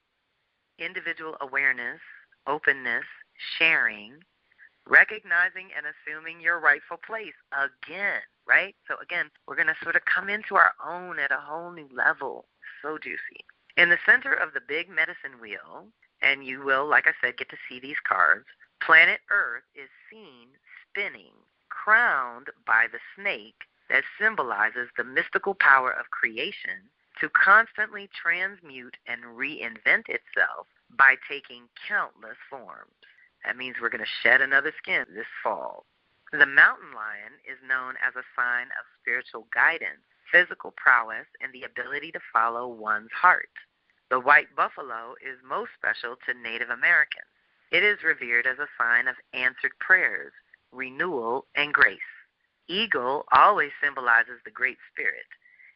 individual awareness, openness, sharing, recognizing and assuming your rightful place again, right? So again, we're going to sort of come into our own at a whole new level. So juicy. In the center of the Big Medicine Wheel, and you will, like I said, get to see these cards, planet Earth is seen spinning, crowned by the snake that symbolizes the mystical power of creation to constantly transmute and reinvent itself by taking countless forms. That means we're going to shed another skin this fall. The mountain lion is known as a sign of spiritual guidance, physical prowess, and the ability to follow one's heart. The white buffalo is most special to Native Americans. It is revered as a sign of answered prayers, renewal, and grace. Eagle always symbolizes the Great Spirit.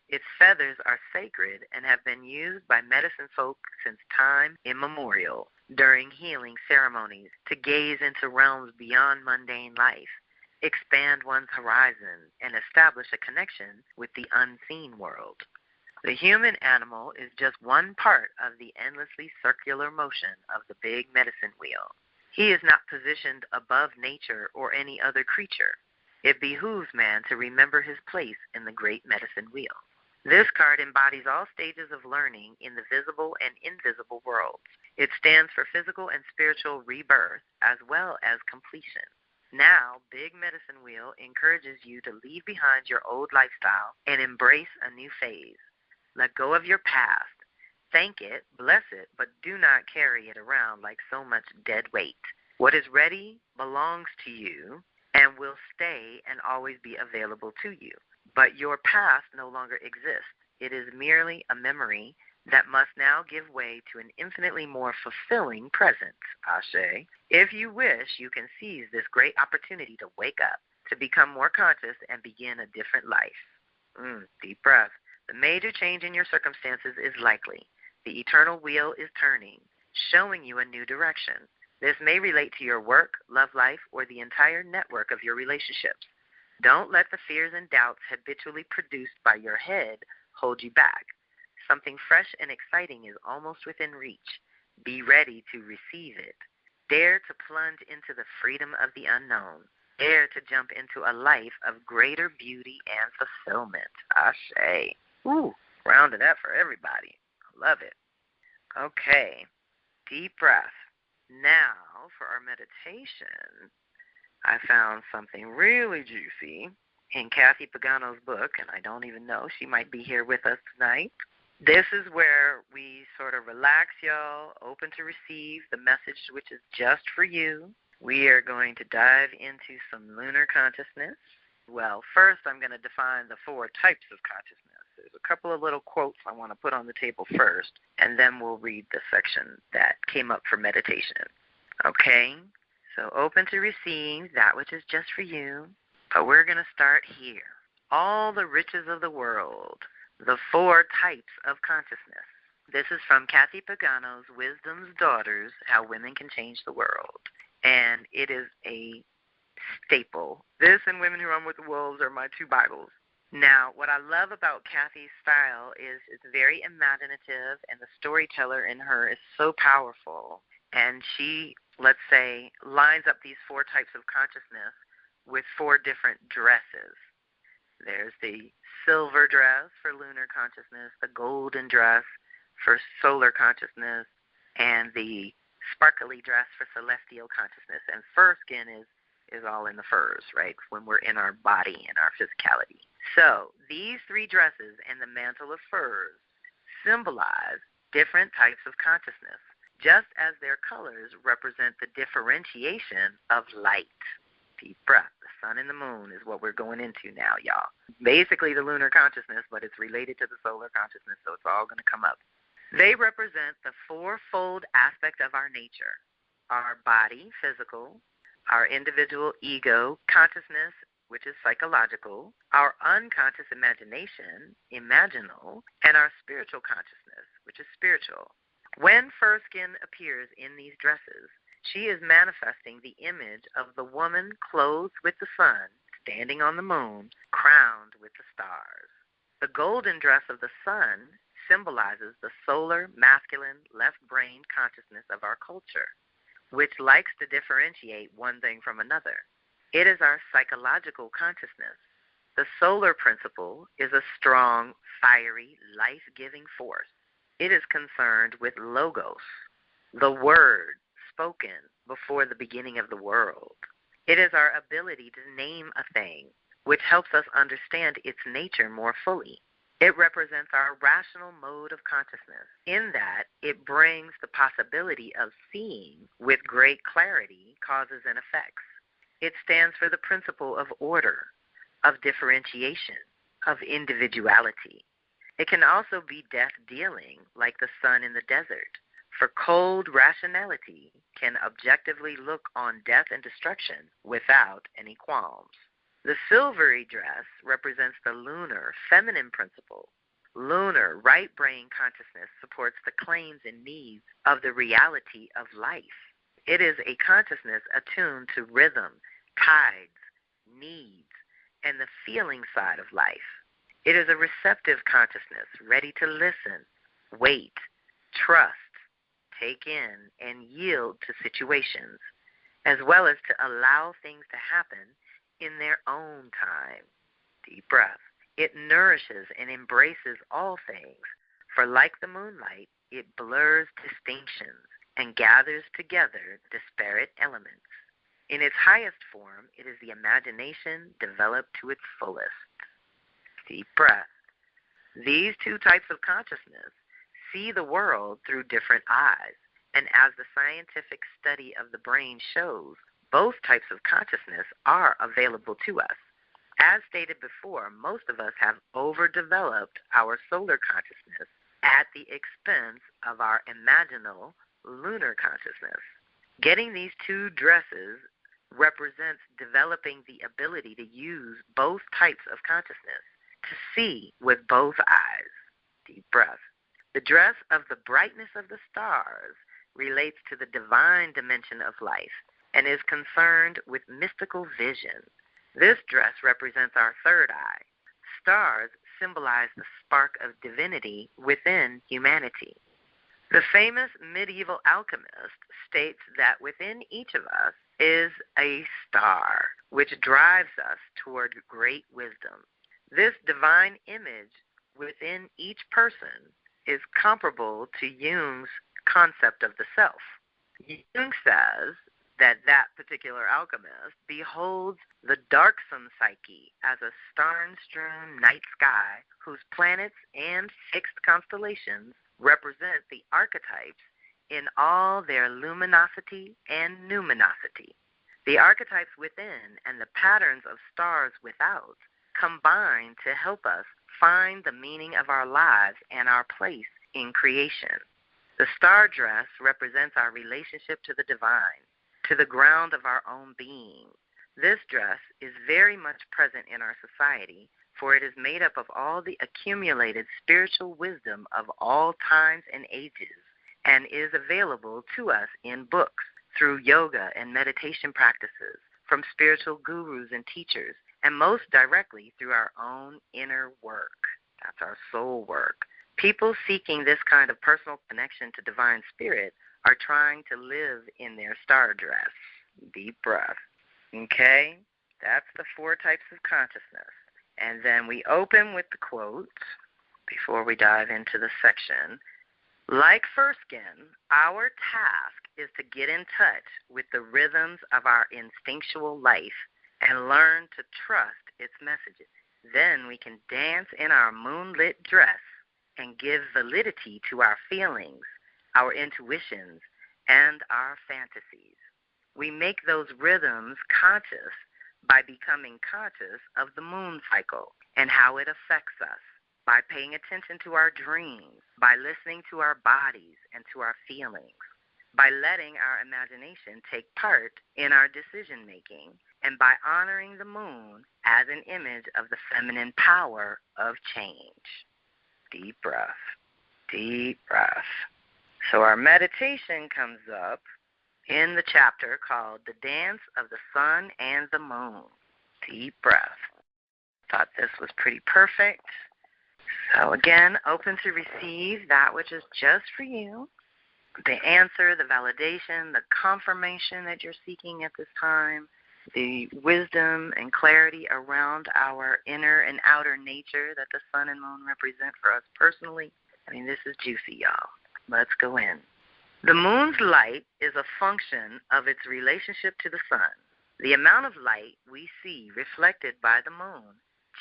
Its feathers are sacred and have been used by medicine folk since time immemorial during healing ceremonies to gaze into realms beyond mundane life, expand one's horizon, and establish a connection with the unseen world. The human animal is just one part of the endlessly circular motion of the Big Medicine Wheel. He is not positioned above nature or any other creature. It behooves man to remember his place in the Great Medicine Wheel. This card embodies all stages of learning in the visible and invisible worlds. It stands for physical and spiritual rebirth as well as completion. Now, Big Medicine Wheel encourages you to leave behind your old lifestyle and embrace a new phase. Let go of your past. Thank it, bless it, but do not carry it around like so much dead weight. What is ready belongs to you and will stay and always be available to you. But your past no longer exists. It is merely a memory that must now give way to an infinitely more fulfilling present, Ashe. If you wish, you can seize this great opportunity to wake up, to become more conscious and begin a different life. Deep breath. The major change in your circumstances is likely. The eternal wheel is turning, showing you a new direction. This may relate to your work, love life, or the entire network of your relationships. Don't let the fears and doubts habitually produced by your head hold you back. Something fresh and exciting is almost within reach. Be ready to receive it. Dare to plunge into the freedom of the unknown. Dare to jump into a life of greater beauty and fulfillment. Ashe. Ooh, rounded up for everybody. I love it. Okay, deep breath. Now for our meditation, I found something really juicy in Cathy Pagano's book, and I don't even know, she might be here with us tonight. This is where we sort of relax, y'all, open to receive the message which is just for you. We are going to dive into some lunar consciousness. Well, first I'm going to define the 4 types of consciousness. There's a couple of little quotes I want to put on the table first, and then we'll read the section that came up for meditation. Okay? So open to receive that which is just for you, but we're going to start here. All the riches of the world, the 4 types of consciousness. This is from Cathy Pagano's Wisdom's Daughters, How Women Can Change the World. And it is a staple. This and Women Who Run with the Wolves are my 2 Bibles. Now, what I love about Cathy's style is it's very imaginative, and the storyteller in her is so powerful. And she, let's say, lines up these 4 types of consciousness with 4 different dresses. There's the silver dress for lunar consciousness, the golden dress for solar consciousness, and the sparkly dress for celestial consciousness. And fur skin is all in the furs, right, when we're in our body and our physicality. So these 3 dresses and the mantle of furs symbolize different types of consciousness, just as their colors represent the differentiation of light. Deep breath. The sun and the moon is what we're going into now, y'all. Basically the lunar consciousness, but it's related to the solar consciousness, so it's all going to come up. They represent the 4-fold aspect of our nature: our body, physical; our individual ego, consciousness, which is psychological; our unconscious imagination, imaginal; and our spiritual consciousness, which is spiritual. When fur skin appears in these dresses, she is manifesting the image of the woman clothed with the sun, standing on the moon, crowned with the stars. The golden dress of the sun symbolizes the solar, masculine, left-brain consciousness of our culture, which likes to differentiate one thing from another. It is our psychological consciousness. The solar principle is a strong, fiery, life-giving force. It is concerned with logos, the word spoken before the beginning of the world. It is our ability to name a thing, which helps us understand its nature more fully. It represents our rational mode of consciousness, in that it brings the possibility of seeing with great clarity causes and effects. It stands for the principle of order, of differentiation, of individuality. It can also be death-dealing, like the sun in the desert, for cold rationality can objectively look on death and destruction without any qualms. The silvery dress represents the lunar, feminine principle. Lunar, right brain consciousness supports the claims and needs of the reality of life. It is a consciousness attuned to rhythm, tides, needs, and the feeling side of life. It is a receptive consciousness, ready to listen, wait, trust, take in, and yield to situations, as well as to allow things to happen in their own time. Deep breath. It nourishes and embraces all things, for like the moonlight, it blurs distinctions and gathers together disparate elements. In its highest form, it is the imagination developed to its fullest. Deep breath. These two types of consciousness see the world through different eyes, and as the scientific study of the brain shows, both types of consciousness are available to us. As stated before, most of us have overdeveloped our solar consciousness at the expense of our imaginal lunar consciousness. Getting these two dresses represents developing the ability to use both types of consciousness, to see with both eyes. Deep breath. The dress of the brightness of the stars relates to the divine dimension of life and is concerned with mystical vision. This dress represents our third eye. Stars symbolize the spark of divinity within humanity. The famous medieval alchemist states that within each of us is a star, which drives us toward great wisdom. This divine image within each person is comparable to Jung's concept of the self. Jung says that particular alchemist beholds the darksome psyche as a star-strewn night sky whose planets and fixed constellations represent the archetypes in all their luminosity and numinosity. The archetypes within and the patterns of stars without combine to help us find the meaning of our lives and our place in creation. The star dress represents our relationship to the divine, to the ground of our own being. This dress is very much present in our society, for it is made up of all the accumulated spiritual wisdom of all times and ages, and is available to us in books, through yoga and meditation practices, from spiritual gurus and teachers, and most directly through our own inner work. That's our soul work. People seeking this kind of personal connection to divine spirit are trying to live in their star dress. Deep breath. Okay? That's the four types of consciousness. And then we open with the quote before we dive into the section. Like fur skin, our task is to get in touch with the rhythms of our instinctual life and learn to trust its messages. Then we can dance in our moonlit dress and give validity to our feelings, our intuitions, and our fantasies. We make those rhythms conscious by becoming conscious of the moon cycle and how it affects us, by paying attention to our dreams, by listening to our bodies and to our feelings, by letting our imagination take part in our decision-making, and by honoring the moon as an image of the feminine power of change. Deep breath. Deep breath. So our meditation comes up in the chapter called The Dance of the Sun and the Moon. Deep breath. Thought this was pretty perfect. So again, open to receive that which is just for you. The answer, the validation, the confirmation that you're seeking at this time, the wisdom and clarity around our inner and outer nature that the sun and moon represent for us personally. I mean, this is juicy, y'all. Let's go in. The moon's light is a function of its relationship to the sun. The amount of light we see reflected by the moon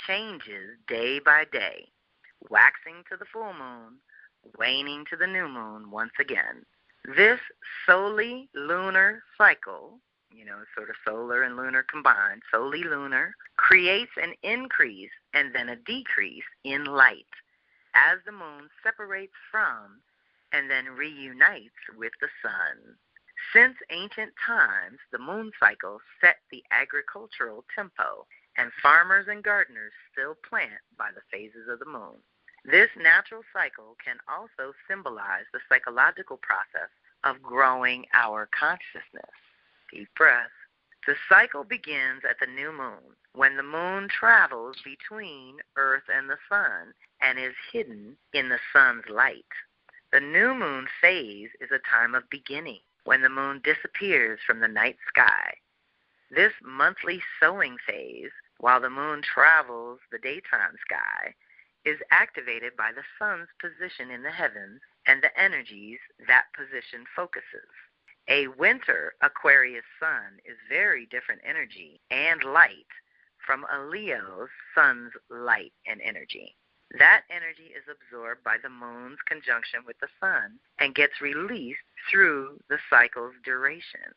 changes day by day, waxing to the full moon, waning to the new moon once again. This solely lunar cycle, sort of solar and lunar combined, solely lunar, creates an increase and then a decrease in light as the moon separates from and then reunites with the sun. Since ancient times, the moon cycle set the agricultural tempo, and farmers and gardeners still plant by the phases of the moon. This natural cycle can also symbolize the psychological process of growing our consciousness. Deep breath. The cycle begins at the new moon, when the moon travels between Earth and the sun and is hidden in the sun's light. The new moon phase is a time of beginning, when the moon disappears from the night sky. This monthly sowing phase, while the moon travels the daytime sky, is activated by the sun's position in the heavens and the energies that position focuses. A winter Aquarius sun is very different energy and light from a Leo's sun's light and energy. That energy is absorbed by the moon's conjunction with the sun and gets released through the cycle's duration.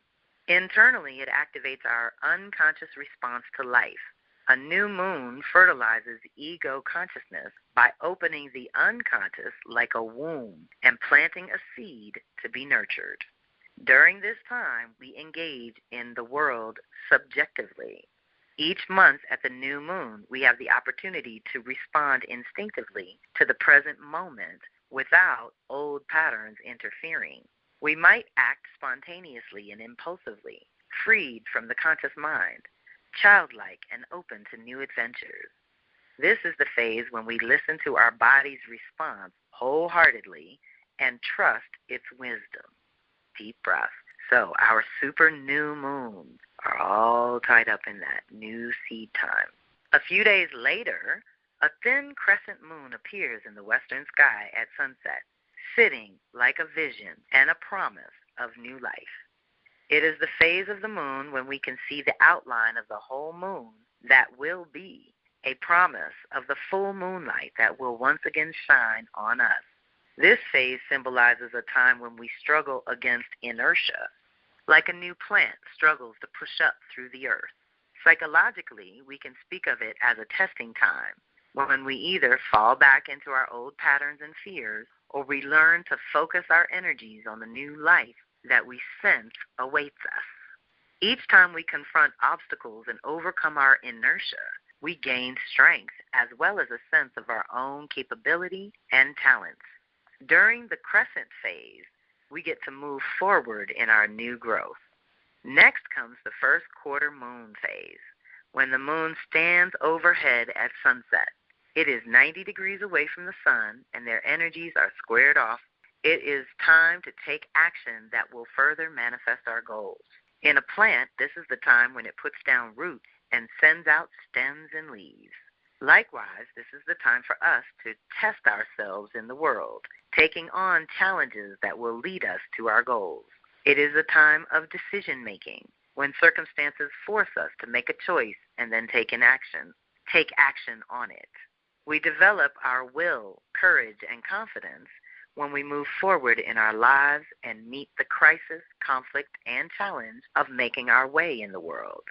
Internally, it activates our unconscious response to life. A new moon fertilizes ego consciousness by opening the unconscious like a womb and planting a seed to be nurtured. During this time, we engage in the world subjectively. Each month at the new moon, we have the opportunity to respond instinctively to the present moment without old patterns interfering. We might act spontaneously and impulsively, freed from the conscious mind, childlike and open to new adventures. This is the phase when we listen to our body's response wholeheartedly and trust its wisdom. Deep breath. So our super new moons are all tied up in that new seed time. A few days later, a thin crescent moon appears in the western sky at sunset, sitting like a vision and a promise of new life. It is the phase of the moon when we can see the outline of the whole moon that will be a promise of the full moonlight that will once again shine on us. This phase symbolizes a time when we struggle against inertia, like a new plant struggles to push up through the earth. Psychologically, we can speak of it as a testing time, when we either fall back into our old patterns and fears, or we learn to focus our energies on the new life that we sense awaits us. Each time we confront obstacles and overcome our inertia, we gain strength as well as a sense of our own capability and talents. During the crescent phase, we get to move forward in our new growth. Next comes the first quarter moon phase, when the moon stands overhead at sunset. It is 90 degrees away from the sun, and their energies are squared off. It is time to take action that will further manifest our goals. In a plant, this is the time when it puts down roots and sends out stems and leaves. Likewise, this is the time for us to test ourselves in the world, taking on challenges that will lead us to our goals. It is a time of decision-making, when circumstances force us to make a choice and then take action on it. We develop our will, courage, and confidence when we move forward in our lives and meet the crisis, conflict, and challenge of making our way in the world.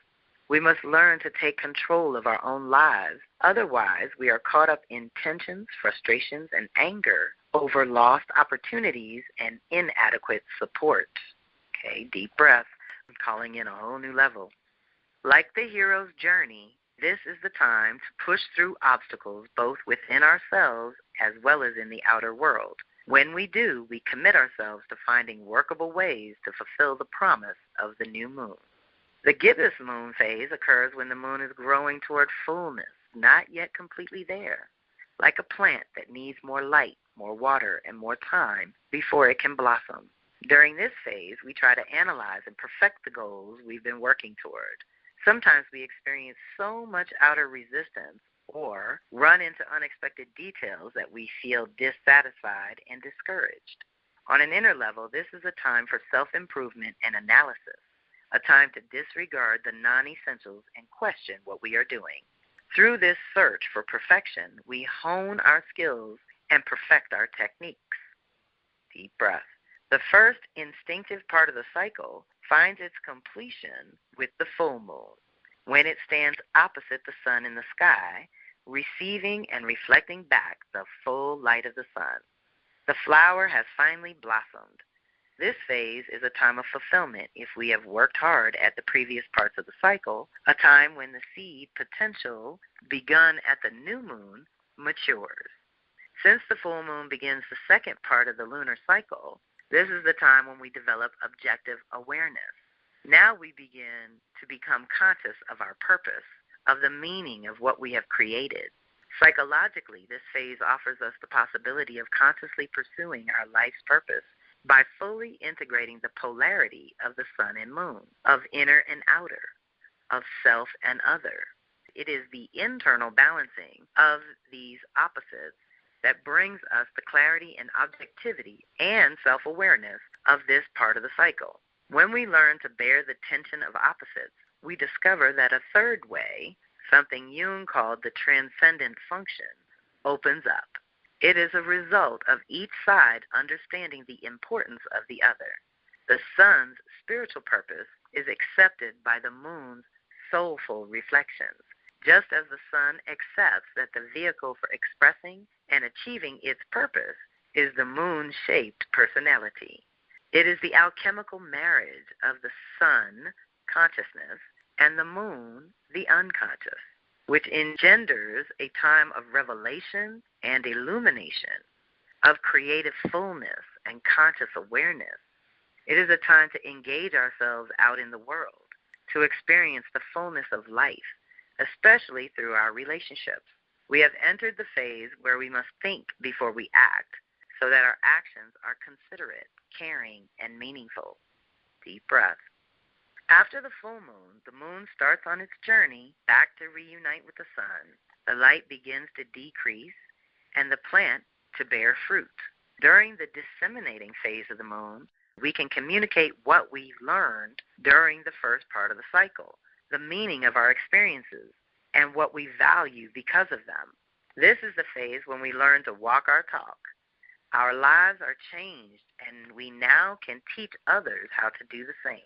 We must learn to take control of our own lives. Otherwise, we are caught up in tensions, frustrations, and anger over lost opportunities and inadequate support. Okay, deep breath. I'm calling in a whole new level. Like the hero's journey, this is the time to push through obstacles both within ourselves as well as in the outer world. When we do, we commit ourselves to finding workable ways to fulfill the promise of the new moon. The gibbous moon phase occurs when the moon is growing toward fullness, not yet completely there, like a plant that needs more light, more water, and more time before it can blossom. During this phase, we try to analyze and perfect the goals we've been working toward. Sometimes we experience so much outer resistance or run into unexpected details that we feel dissatisfied and discouraged. On an inner level, this is a time for self-improvement and analysis, a time to disregard the non-essentials and question what we are doing. Through this search for perfection, we hone our skills and perfect our techniques. Deep breath. The first instinctive part of the cycle finds its completion with the full moon, when it stands opposite the sun in the sky, receiving and reflecting back the full light of the sun. The flower has finally blossomed. This phase is a time of fulfillment if we have worked hard at the previous parts of the cycle, a time when the seed potential begun at the new moon matures. Since the full moon begins the second part of the lunar cycle, this is the time when we develop objective awareness. Now we begin to become conscious of our purpose, of the meaning of what we have created. Psychologically, this phase offers us the possibility of consciously pursuing our life's purpose by fully integrating the polarity of the sun and moon, of inner and outer, of self and other. It is the internal balancing of these opposites that brings us the clarity and objectivity and self-awareness of this part of the cycle. When we learn to bear the tension of opposites, we discover that a third way, something Jung called the transcendent function, opens up. It is a result of each side understanding the importance of the other. The sun's spiritual purpose is accepted by the moon's soulful reflections, just as the sun accepts that the vehicle for expressing and achieving its purpose is the moon-shaped personality. It is the alchemical marriage of the sun, consciousness, and the moon, the unconscious, which engenders a time of revelation and illumination, of creative fullness and conscious awareness. It is a time to engage ourselves out in the world, to experience the fullness of life, especially through our relationships. We have entered the phase where we must think before we act, so that our actions are considerate, caring, and meaningful. Deep breath. After the full moon, the moon starts on its journey back to reunite with the sun. The light begins to decrease, and the plant to bear fruit. During the disseminating phase of the moon, we can communicate what we learned during the first part of the cycle, the meaning of our experiences, and what we value because of them. This is the phase when we learn to walk our talk. Our lives are changed, and we now can teach others how to do the same.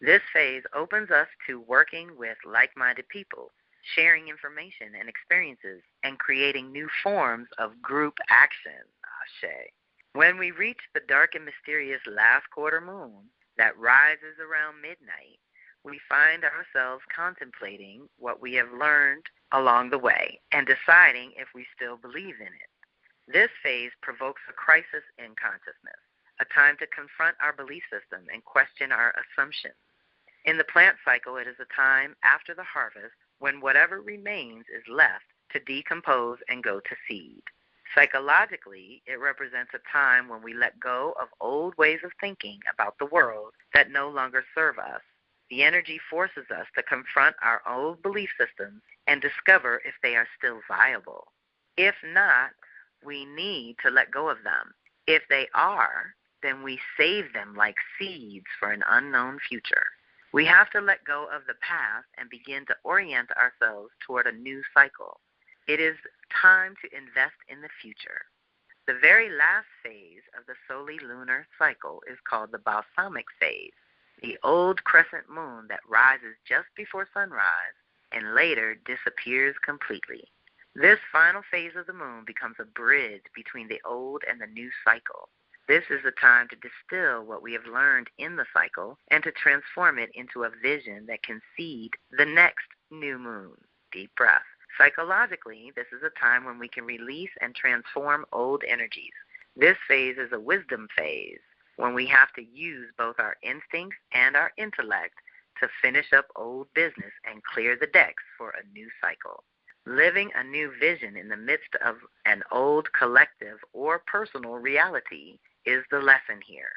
This phase opens us to working with like-minded people, sharing information and experiences, and creating new forms of group action. Ashe. When we reach the dark and mysterious last quarter moon that rises around midnight, we find ourselves contemplating what we have learned along the way and deciding if we still believe in it. This phase provokes a crisis in consciousness, a time to confront our belief system and question our assumptions. In the plant cycle, it is a time after the harvest when whatever remains is left to decompose and go to seed. Psychologically, it represents a time when we let go of old ways of thinking about the world that no longer serve us. The energy forces us to confront our old belief systems and discover if they are still viable. If not, we need to let go of them. If they are, then we save them like seeds for an unknown future. We have to let go of the past and begin to orient ourselves toward a new cycle. It is time to invest in the future. The very last phase of the solar-lunar cycle is called the balsamic phase, the old crescent moon that rises just before sunrise and later disappears completely. This final phase of the moon becomes a bridge between the old and the new cycle. This is a time to distill what we have learned in the cycle and to transform it into a vision that can seed the next new moon. Deep breath. Psychologically, this is a time when we can release and transform old energies. This phase is a wisdom phase, when we have to use both our instincts and our intellect to finish up old business and clear the decks for a new cycle. Living a new vision in the midst of an old collective or personal reality is the lesson here.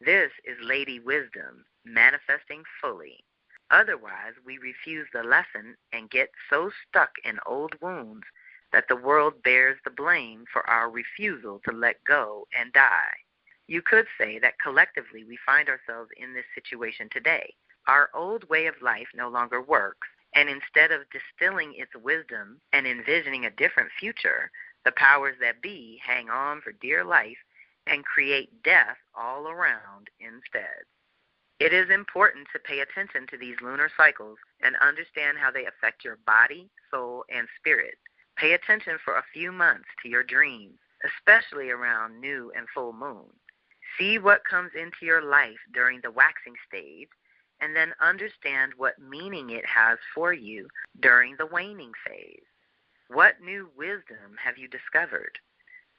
This is Lady Wisdom manifesting fully. Otherwise, we refuse the lesson and get so stuck in old wounds that the world bears the blame for our refusal to let go and die. You could say that collectively we find ourselves in this situation today. Our old way of life no longer works, and instead of distilling its wisdom and envisioning a different future, the powers that be hang on for dear life and create death all around instead. It is important to pay attention to these lunar cycles and understand how they affect your body, soul, and spirit. Pay attention for a few months to your dreams, especially around new and full moon. See what comes into your life during the waxing stage, and then understand what meaning it has for you during the waning phase. What new wisdom have you discovered?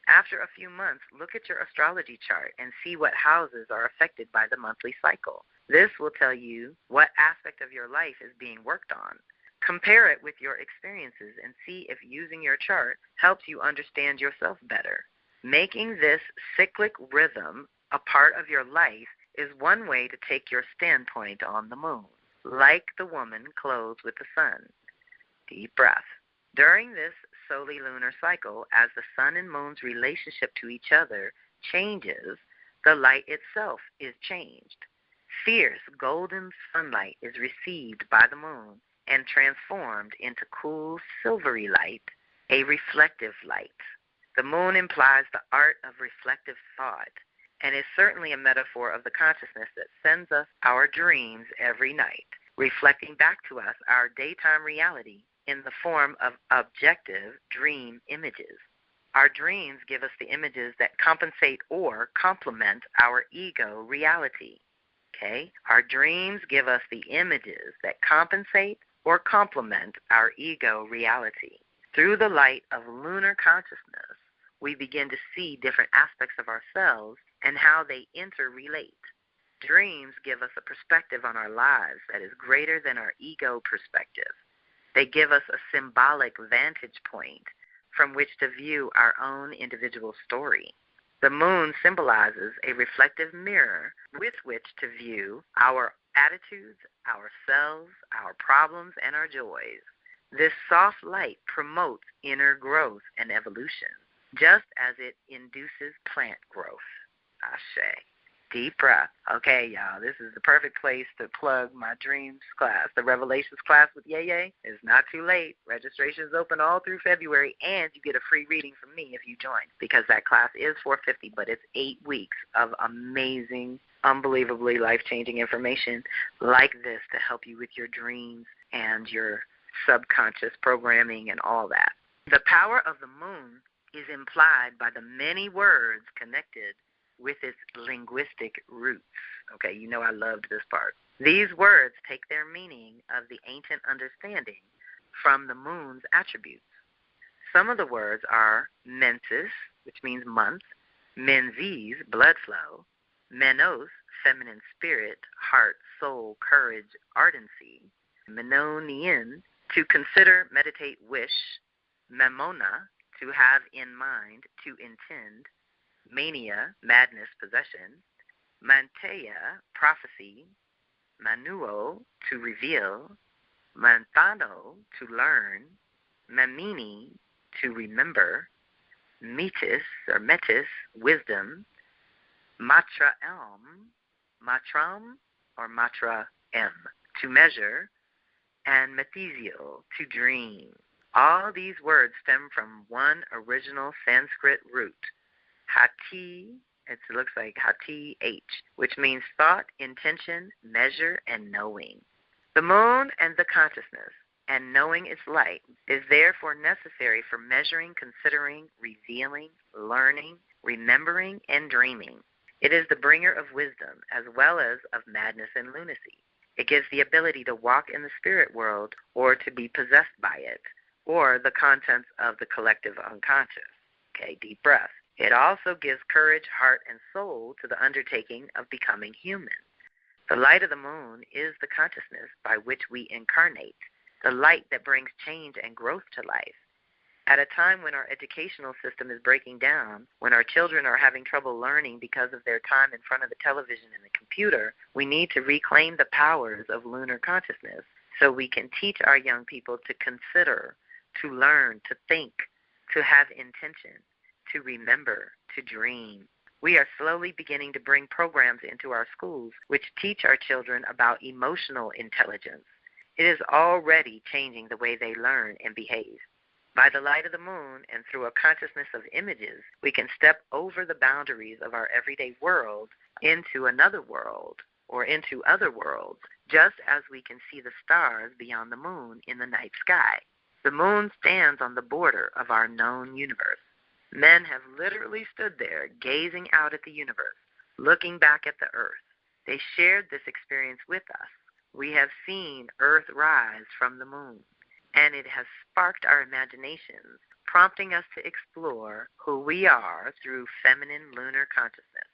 After a few months, look at your astrology chart and see what houses are affected by the monthly cycle. This will tell you what aspect of your life is being worked on. Compare it with your experiences and see if using your chart helps you understand yourself better. Making this cyclic rhythm a part of your life is one way to take your standpoint on the moon, like the woman clothed with the sun. Deep breath. During this solely lunar cycle, as the sun and moon's relationship to each other changes, the light itself is changed. Fierce golden sunlight is received by the moon and transformed into cool silvery light, a reflective light. The moon implies the art of reflective thought, and is certainly a metaphor of the consciousness that sends us our dreams every night, reflecting back to us our daytime reality in the form of objective dream images. Our dreams give us the images that compensate or complement our ego reality. Okay? Our dreams give us the images that compensate or complement our ego reality. Through the light of lunar consciousness, we begin to see different aspects of ourselves and how they interrelate. Dreams give us a perspective on our lives that is greater than our ego perspective. They give us a symbolic vantage point from which to view our own individual story. The moon symbolizes a reflective mirror with which to view our attitudes, ourselves, our problems, and our joys. This soft light promotes inner growth and evolution, just as it induces plant growth. Ashe. Deep breath. Okay, y'all, this is the perfect place to plug my dreams class. The Revelations class with Yeye is not too late. Registration is open all through February, and you get a free reading from me if you join, because that class is $450, but it's 8 weeks of amazing, unbelievably life-changing information like this to help you with your dreams and your subconscious programming and all that. The power of the moon is implied by the many words connected with its linguistic roots. Okay, you know I loved this part. These words take their meaning of the ancient understanding from the moon's attributes. Some of the words are mensis, which means month, menses, blood flow, menos, feminine spirit, heart, soul, courage, ardency, menonian, to consider, meditate, wish, memona, to have in mind, to intend, mania, madness, possession, manteia, prophecy, manuo, to reveal, manthano, to learn, mamini, to remember, metis, or metis, wisdom, matraelm, matram, or matra-m, to measure, and methesio, to dream. All these words stem from one original Sanskrit root, hati, it looks like hati-h, which means thought, intention, measure, and knowing. The moon and the consciousness and knowing its light is therefore necessary for measuring, considering, revealing, learning, remembering, and dreaming. It is the bringer of wisdom as well as of madness and lunacy. It gives the ability to walk in the spirit world or to be possessed by it, or the contents of the collective unconscious. Okay, deep breath. It also gives courage, heart, and soul to the undertaking of becoming human. The light of the moon is the consciousness by which we incarnate, the light that brings change and growth to life. At a time when our educational system is breaking down, when our children are having trouble learning because of their time in front of the television and the computer, we need to reclaim the powers of lunar consciousness so we can teach our young people to consider, to learn, to think, to have intention, to remember, to dream. We are slowly beginning to bring programs into our schools which teach our children about emotional intelligence. It is already changing the way they learn and behave. By the light of the moon and through a consciousness of images, we can step over the boundaries of our everyday world into another world or into other worlds, just as we can see the stars beyond the moon in the night sky. The moon stands on the border of our known universe. Men have literally stood there gazing out at the universe, looking back at the earth. They shared this experience with us. We have seen Earth rise from the moon, and it has sparked our imaginations, prompting us to explore who we are through feminine lunar consciousness.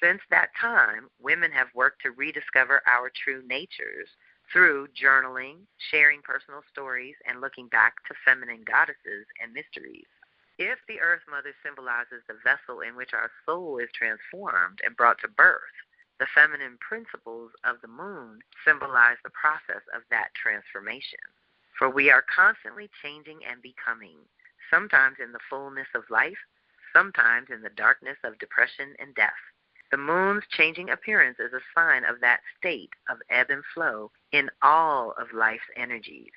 Since that time, women have worked to rediscover our true natures through journaling, sharing personal stories, and looking back to feminine goddesses and mysteries. If the Earth Mother symbolizes the vessel in which our soul is transformed and brought to birth, the feminine principles of the moon symbolize the process of that transformation. For we are constantly changing and becoming, sometimes in the fullness of life, sometimes in the darkness of depression and death. The moon's changing appearance is a sign of that state of ebb and flow in all of life's energies.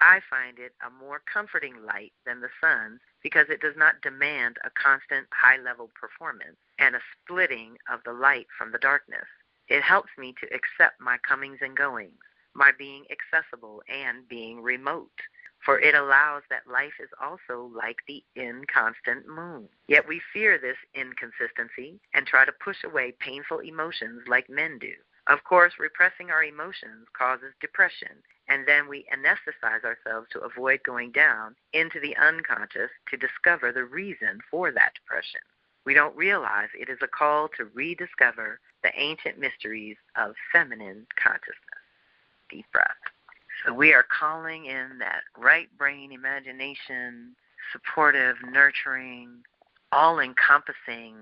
I find it a more comforting light than the sun's because it does not demand a constant high-level performance and a splitting of the light from the darkness. It helps me to accept my comings and goings, my being accessible and being remote, for it allows that life is also like the inconstant moon. Yet we fear this inconsistency and try to push away painful emotions like men do. Of course, repressing our emotions causes depression, and then we anesthetize ourselves to avoid going down into the unconscious to discover the reason for that depression. We don't realize it is a call to rediscover the ancient mysteries of feminine consciousness. Deep breath. So we are calling in that right brain imagination, supportive, nurturing, all-encompassing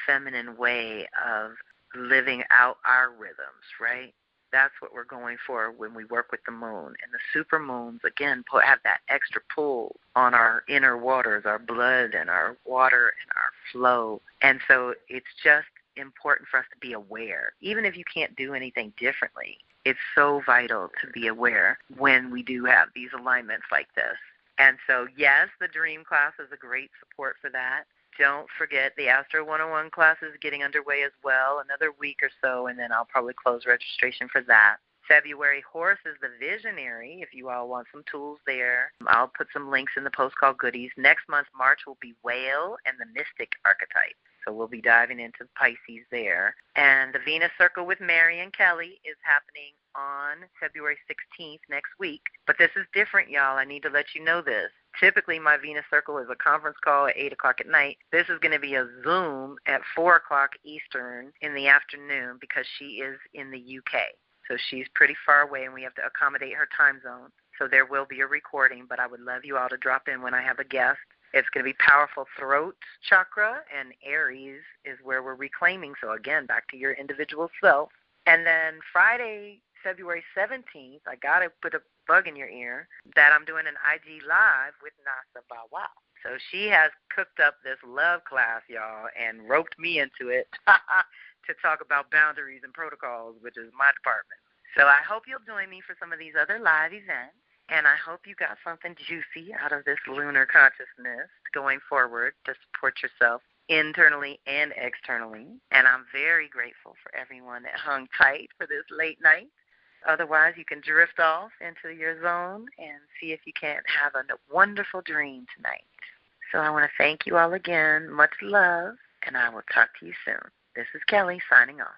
feminine way of living out our rhythms, right? That's what we're going for when we work with the moon. And the super moons, again, have that extra pull on our inner waters, our blood and our water and our flow. And so it's just important for us to be aware. Even if you can't do anything differently, it's so vital to be aware when we do have these alignments like this. And so, yes, the Dream class is a great support for that. Don't forget the Astro 101 class is getting underway as well, another week or so, and then I'll probably close registration for that. February, Horse is the Visionary, if you all want some tools there. I'll put some links in the post call goodies. Next month, March, will be Whale and the Mystic archetype. So we'll be diving into Pisces there. And the Venus Circle with Mary and Kelly is happening on February 16th next week. But this is different, y'all. I need to let you know this. Typically, my Venus Circle is a conference call at 8 o'clock at night. This is going to be a Zoom at 4 o'clock Eastern in the afternoon because she is in the UK. So she's pretty far away, and we have to accommodate her time zone. So there will be a recording, but I would love you all to drop in when I have a guest. It's going to be powerful throat chakra, and Aries is where we're reclaiming. So, again, back to your individual self. And then Friday, February 17th, I got to put a bug in your ear that I'm doing an IG Live with Nasa Bawa. So she has cooked up this love class, y'all, and roped me into it to talk about boundaries and protocols, which is my department. So I hope you'll join me for some of these other live events. And I hope you got something juicy out of this lunar consciousness going forward to support yourself internally and externally. And I'm very grateful for everyone that hung tight for this late night. Otherwise, you can drift off into your zone and see if you can't have a wonderful dream tonight. So I want to thank you all again. Much love, and I will talk to you soon. This is Kelly signing off.